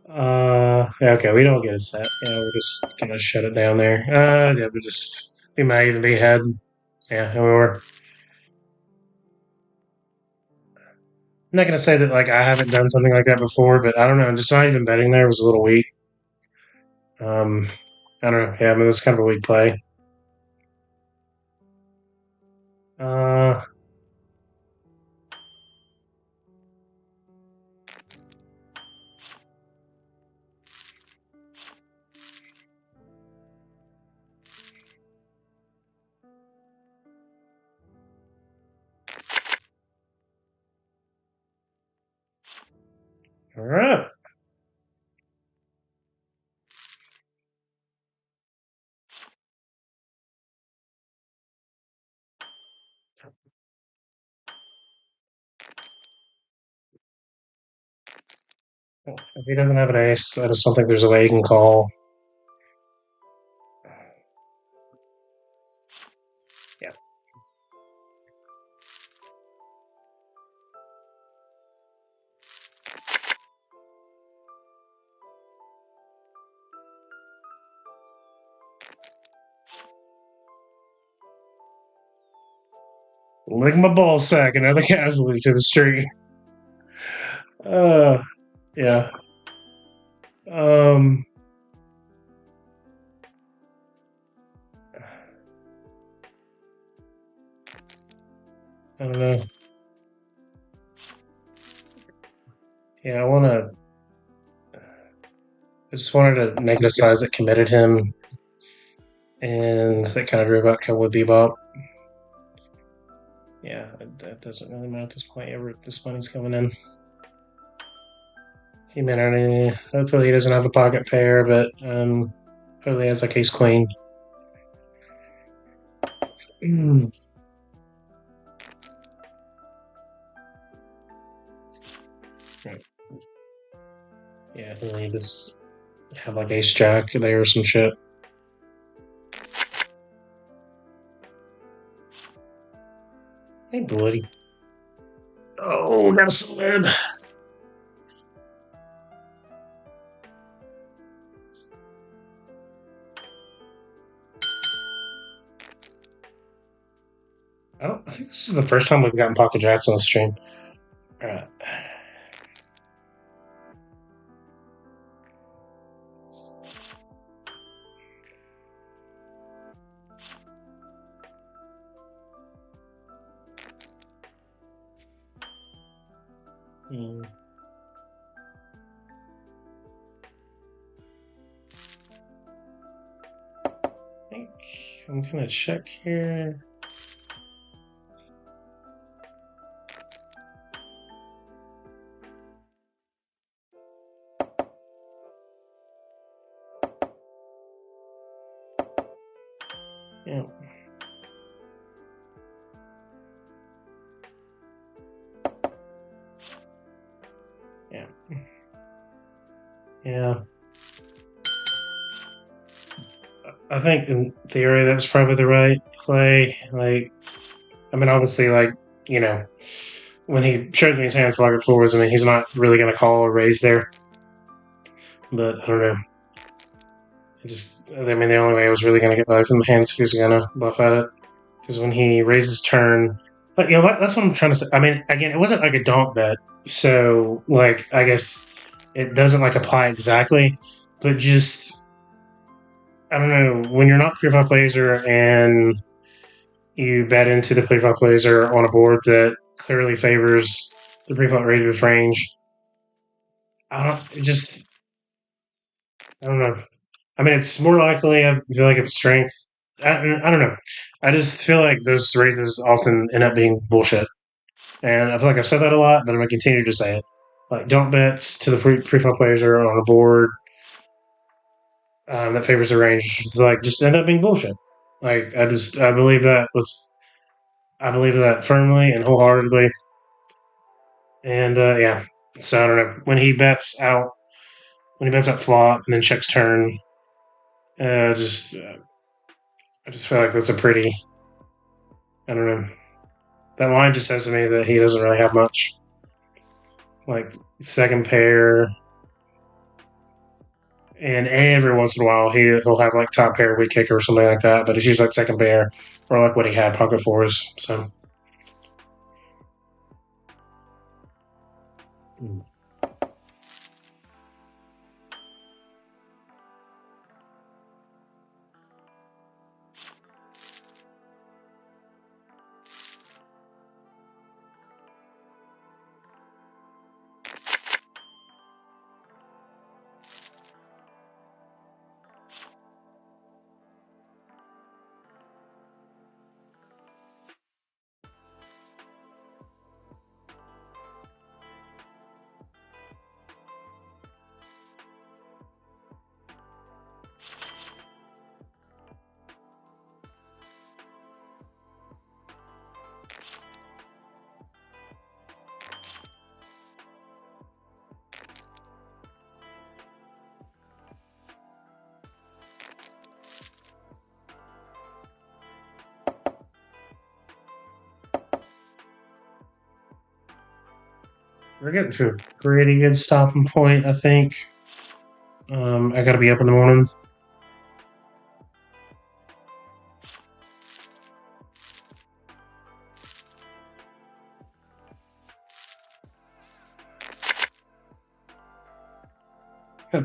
Yeah, okay, we don't get a set. Yeah, we're just gonna shut it down there. Yeah, we might even be ahead. Yeah, we were. I'm not gonna say that like I haven't done something like that before, but I don't know. Just not even betting there was a little weak. I don't know. Yeah, I mean, it's kind of a weak play. Uh, all right. If he doesn't have an ace, I just don't think there's a way he can call. Yeah. Lick my ball sack, another casualty to the street. Yeah. I don't know. Yeah, I just wanted to make it a size that committed him. and that kind of drove out Cowboy Bebop. Yeah, that doesn't really matter at this point. This money's coming in. Hopefully he doesn't have a pocket pair, but hopefully he has like ace queen. Right. Yeah, he just have like ace jack there or some shit. Hey, buddy. Oh, got a slid. I think this is the first time we've gotten pocket jacks on the stream. All right. I think I'm gonna check here. Yeah. Yeah. Yeah. I think in theory that's probably the right play. Like, I mean, obviously, like, you know, when he showed me his hands pocket fours, I mean, he's not really going to call or raise there. But I don't know. I mean, the only way I was really going to get life in the hands if he was going to bluff at it. Because when he raises turn, like, you know, that's what I'm trying to say. I mean, again, it wasn't like a donk bet. So, like, I guess it doesn't, like, apply exactly. But just, I don't know, when you're not pre-flop laser and you bet into the pre-flop laser on a board that clearly favors the pre-flop raiser's range, I don't know. I mean, it's more likely, I feel like it's strength. I don't know. I just feel like those raises often end up being bullshit. And I feel like I've said that a lot, but I'm going to continue to say it. Like, don't bets to the pre-flop laser on a board that favors the range, just end up being bullshit. Like, I believe that firmly and wholeheartedly. And yeah, so I don't know. When he bets out flop and then checks turn, I just feel like that's a pretty. I don't know. That line just says to me that he doesn't really have much. Like second pair, and every once in a while he'll have like top pair weak kicker or something like that. But it's usually like second pair or like what he had pocket fours. So. We're getting to a pretty good stopping point, I think. I gotta be up in the morning.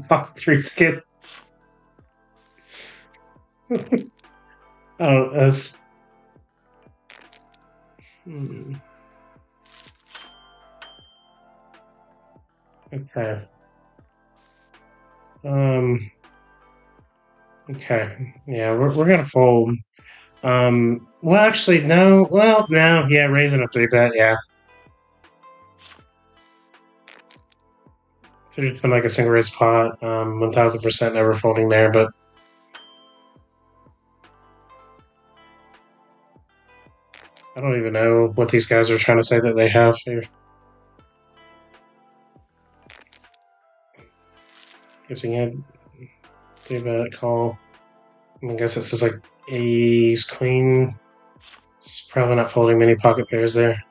Pocket three skip. Oh, that's. Okay. Okay. Yeah, we're gonna fold. Well, actually, no. Well, no. Yeah, raising a 3-bet. Yeah. Should have been like a single raise pot. 1000% never folding there, but I don't even know what these guys are trying to say that they have here. Guessing it. 3-bet call. I guess it says like ace, queen. It's probably not folding many pocket pairs there.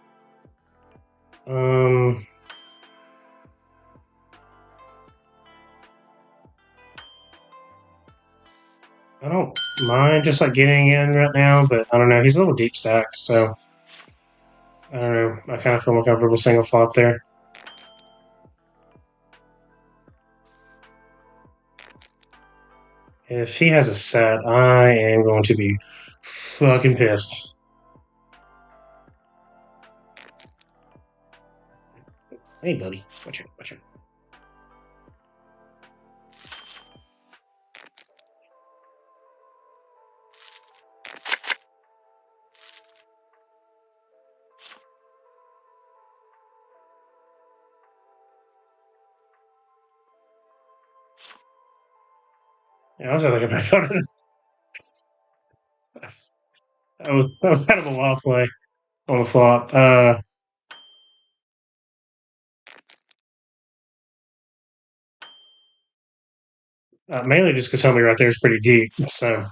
I don't mind just like getting in right now, but I don't know. He's a little deep stacked, so I don't know. I kind of feel more comfortable single flop there. If he has a set, I am going to be fucking pissed. Hey, buddy. Watch it. Watch it. Yeah, I was like, I thought that was kind of a wild play on the flop. Mainly just because homie right there is pretty deep. So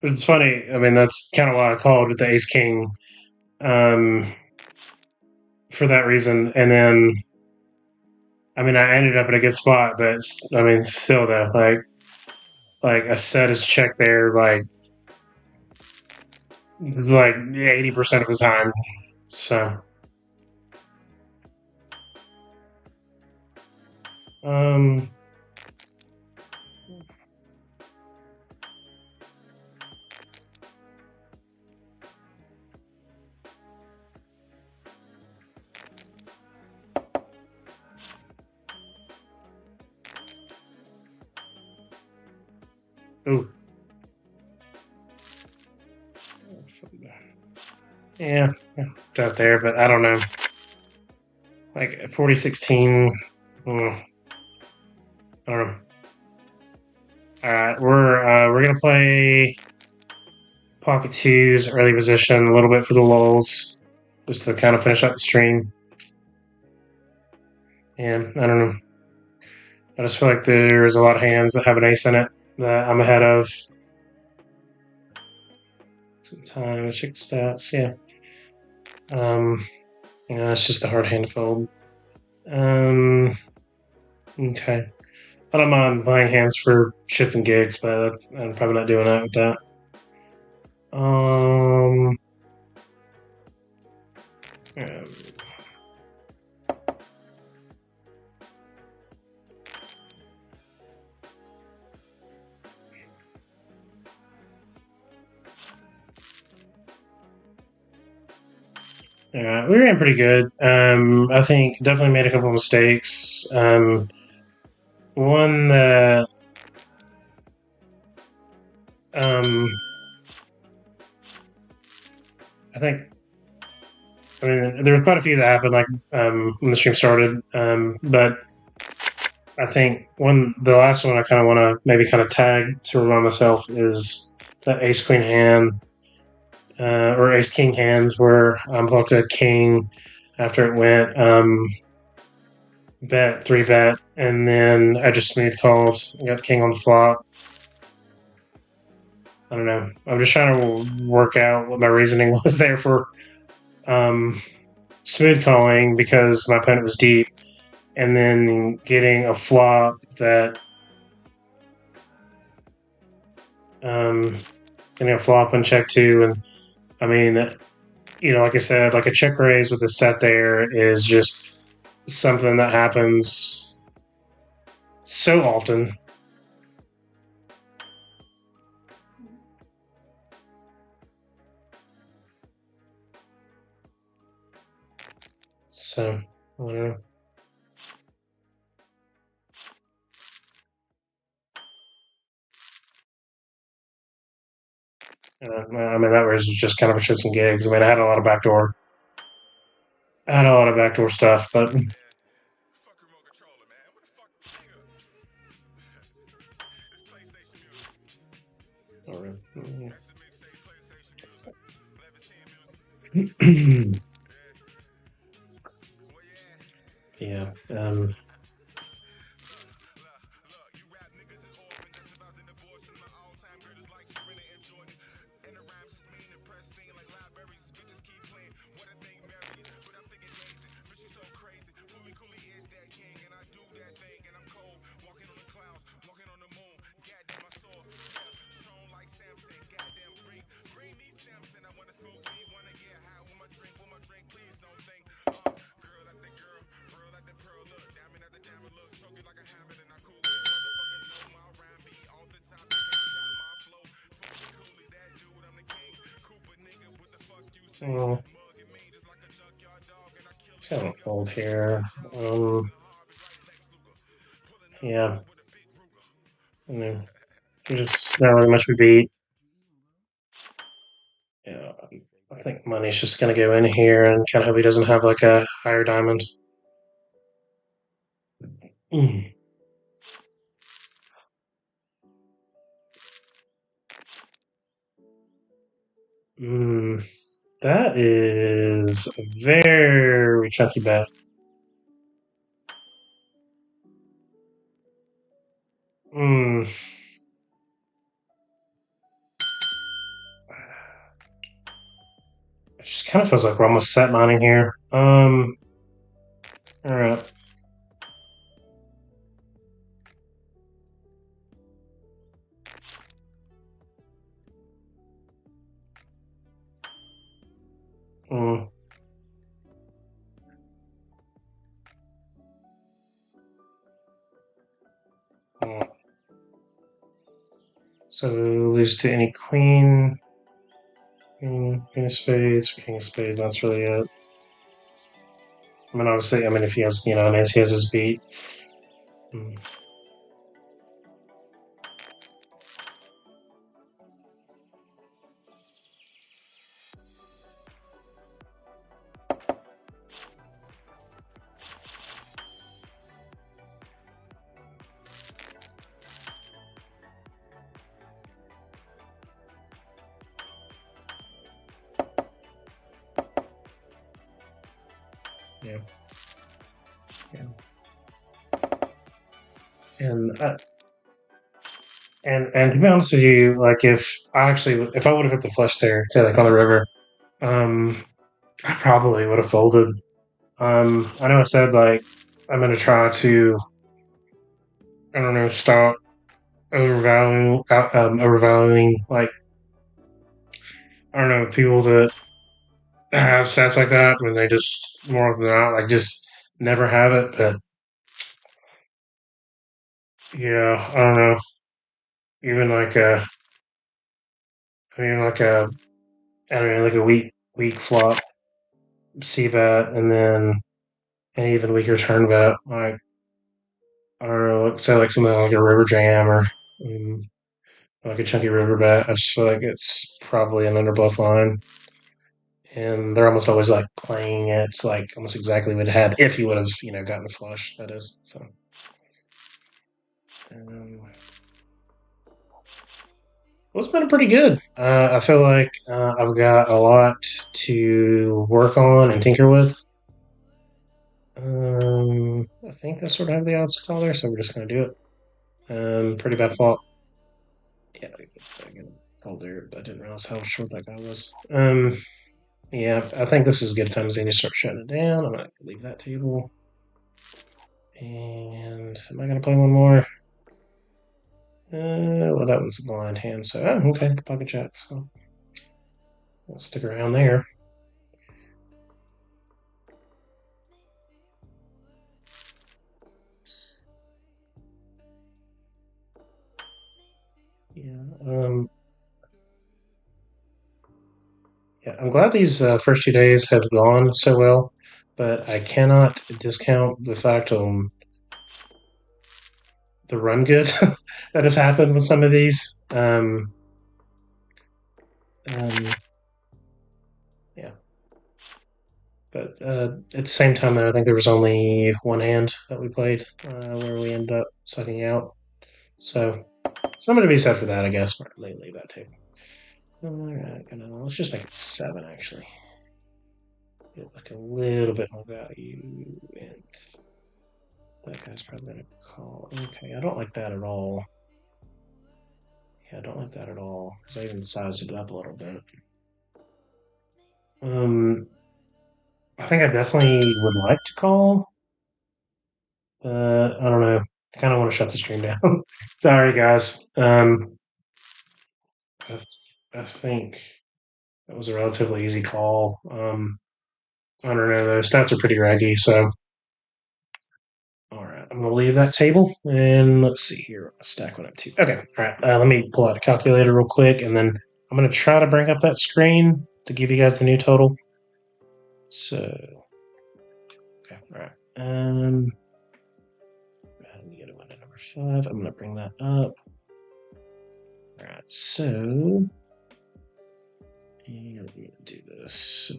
it's funny. I mean, that's kind of why I called with the ace king for that reason. And then, I mean, I ended up in a good spot, but I mean, still though, like a set is check there, like 80% of the time. So, ooh. Yeah, out there, but I don't know. Like 40-16. I don't know. All right, we're gonna play pocket twos, early position, a little bit for the lulls, just to kind of finish up the stream. And I don't know. I just feel like there's a lot of hands that have an ace in it that I'm ahead of. Sometimes check the stats. Yeah. It's just a hard hand to fold. Okay. I don't mind buying hands for shits and gigs, but I'm probably not doing that with that. We ran pretty good. I think definitely made a couple mistakes. One that I think. I mean, there were quite a few that happened, like when the stream started. But I think the last one I kind of want to maybe kind of tag to remind myself is the ace queen hand or ace king hand where I blocked a king after it went bet 3-bet, and then I just smooth called and got the king on the flop. I don't know. I'm just trying to work out what my reasoning was there for smooth calling because my opponent was deep, and then getting a flop that getting a flop on check two, and I mean, like I said, like a check raise with a set there is just something that happens so often. So I don't know. I mean, that was just kind of a shits and gigs. I mean, I had a lot of backdoor stuff, but Fuck remote controller, man. What the fuck, nigga? It's PlayStation music. That's the mixtape PlayStation music. 1110 music. yeah. Look, you rap niggas is orphan. That's about an abortion. My all-time greatest like Serena and Jordan. And the rhymes is mean and pristine like libraries. Bitches keep playing. What I think Marion, but I'm thinking gazing. Bitch, you so crazy. Fully coolly is that king, and I do that thing, and I'm cold. Walking on the clouds, walking on the moon. Goddamn, I saw. Strong like Samson. Goddamn, bring me Samson. I wanna smoke weed, wanna get high with my drink, please don't think. Girl like the girl, pearl like the pearl. Look, diamond at the diamond. Look, choke it like a hammer, and I cool it. Motherfucker know my rhyme be off the top. You can't stop my flow. Fully coolly, that dude, I'm the king. Cooper nigga, what the fuck you say? Well, Mugging me just like a junkyard dog, and I kill it. just have a fold here. Yeah. I mean, just not really much we beat. Yeah, I think money's just gonna go in here and kind of hope he doesn't have like a higher diamond. Mm. That is a very chunky bet. It just kind of feels like we're almost set mining here. All right. So lose to any queen. Queen of spades, king of spades, that's really it. I mean, obviously, if he has, an ace, he has his beat. Yeah. And to be honest with you, like if I would have hit the flush there, say like on the river, I probably would have folded. I know I said like I'm gonna try to, I don't know, stop overvaluing like, I don't know, people that have stats like that when they just more than not like just never have it. But yeah, I don't know. Even like a, like a, I don't know, like a weak flop C bet, and then an even weaker turn bet. Like I don't know, say like something like a river jam or like a chunky river bet. I just feel like it's probably an underbluff line, and they're almost always like playing it like almost exactly what it had if he would have gotten a flush. That is so. Well, it's been pretty good. I feel like I've got a lot to work on and tinker with. I think I sort of have the odds to call there, so we're just going to do it. Pretty bad fault. Yeah, I can hold there. I didn't realize how short that guy was. Yeah, I think this is a good time as to start shutting it down. I'm going to leave that table. And am I going to play one more? Well, that one's a blind hand, so okay, pocket jack. So I'll stick around there. Yeah. Yeah, I'm glad these first 2 days have gone so well, but I cannot discount the fact on the run good that has happened with some of these. Yeah. But at the same time, though, I think there was only one hand that we played where we ended up sucking out. So something to be said for that, I guess. Leave that too. All right, let's just make it 7 actually. Get like a little bit more value, and that guy's probably gonna call. Okay, I don't like that at all. Yeah, I don't like that at all because I even sized it up a little bit. I think I definitely would like to call. I don't know. I kind of want to shut the stream down. Sorry, guys. I think that was a relatively easy call. I don't know. The stats are pretty raggy, so. All right, I'm going to leave that table, and let's see here. Stack went up to. Okay, all right. Let me pull out a calculator real quick, and then I'm going to try to bring up that screen to give you guys the new total. So, okay, all right. Let me get a window number 5. I'm going to bring that up. All right, so, and we're going to do this. So,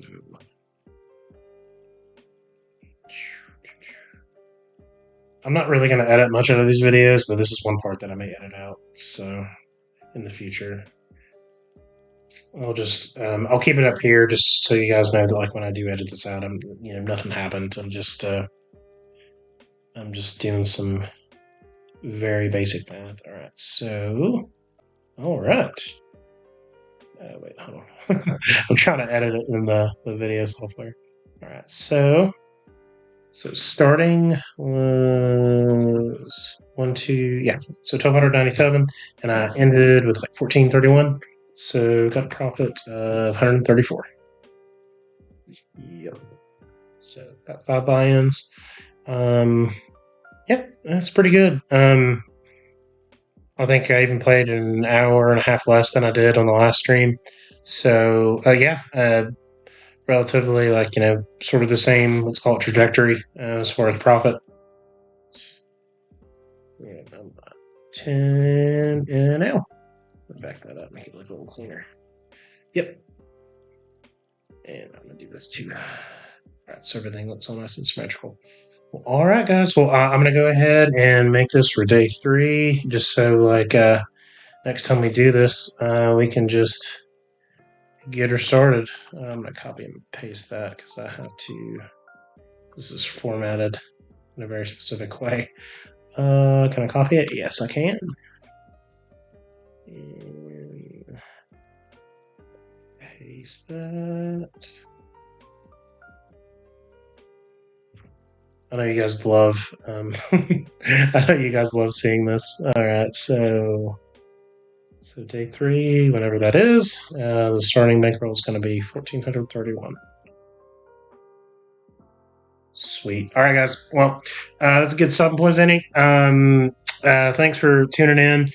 I'm not really going to edit much out of these videos, but this is one part that I may edit out. So, in the future, I'll just I'll keep it up here just so you guys know that like when I do edit this out, nothing happened. I'm just doing some very basic math. All right, so all right. Wait, hold on. I'm trying to edit it in the video software. All right, so starting was 1, 2, yeah. So 1,297, and I ended with like 1,431. So got a profit of 134. Yep. So got 5 buy-ins. Yeah, that's pretty good. I think I even played an hour and a half less than I did on the last stream. So yeah, relatively sort of the same, let's call it trajectory as far as profit. Yeah, 10 and now. Back that up, make it look a little cleaner. Yep. And I'm gonna do this too. All right, so everything looks all nice and symmetrical. Well, all right, guys. Well, I'm gonna go ahead and make this for day 3, just so next time we do this, we can just get her started. I'm gonna copy and paste that because I have to. This is formatted in a very specific way. Can I copy it? Yes, I can. And paste that. I know you guys love. I know you guys love seeing this. All right, so day 3, whatever that is, the starting bankroll is going to be 1,431. Sweet. All right, guys. Well, that's a good stopping point, Zenny. Thanks for tuning in.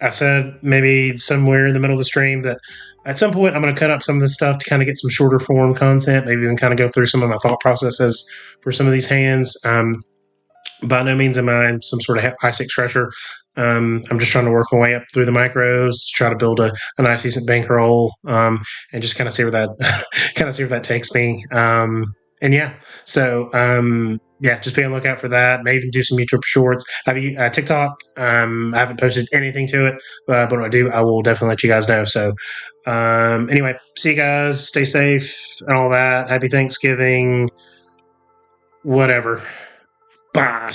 I said maybe somewhere in the middle of the stream that at some point I'm going to cut up some of this stuff to kind of get some shorter form content, maybe even kind of go through some of my thought processes for some of these hands. By no means am I some sort of high stakes stretcher. I'm just trying to work my way up through the micros to try to build a nice decent bankroll, and just kind of see where that takes me. And yeah, so yeah, just be on the lookout for that. May even do some YouTube shorts. TikTok. I haven't posted anything to it, but when I do, I will definitely let you guys know. So anyway, see you guys. Stay safe and all that. Happy Thanksgiving. Whatever. Bye.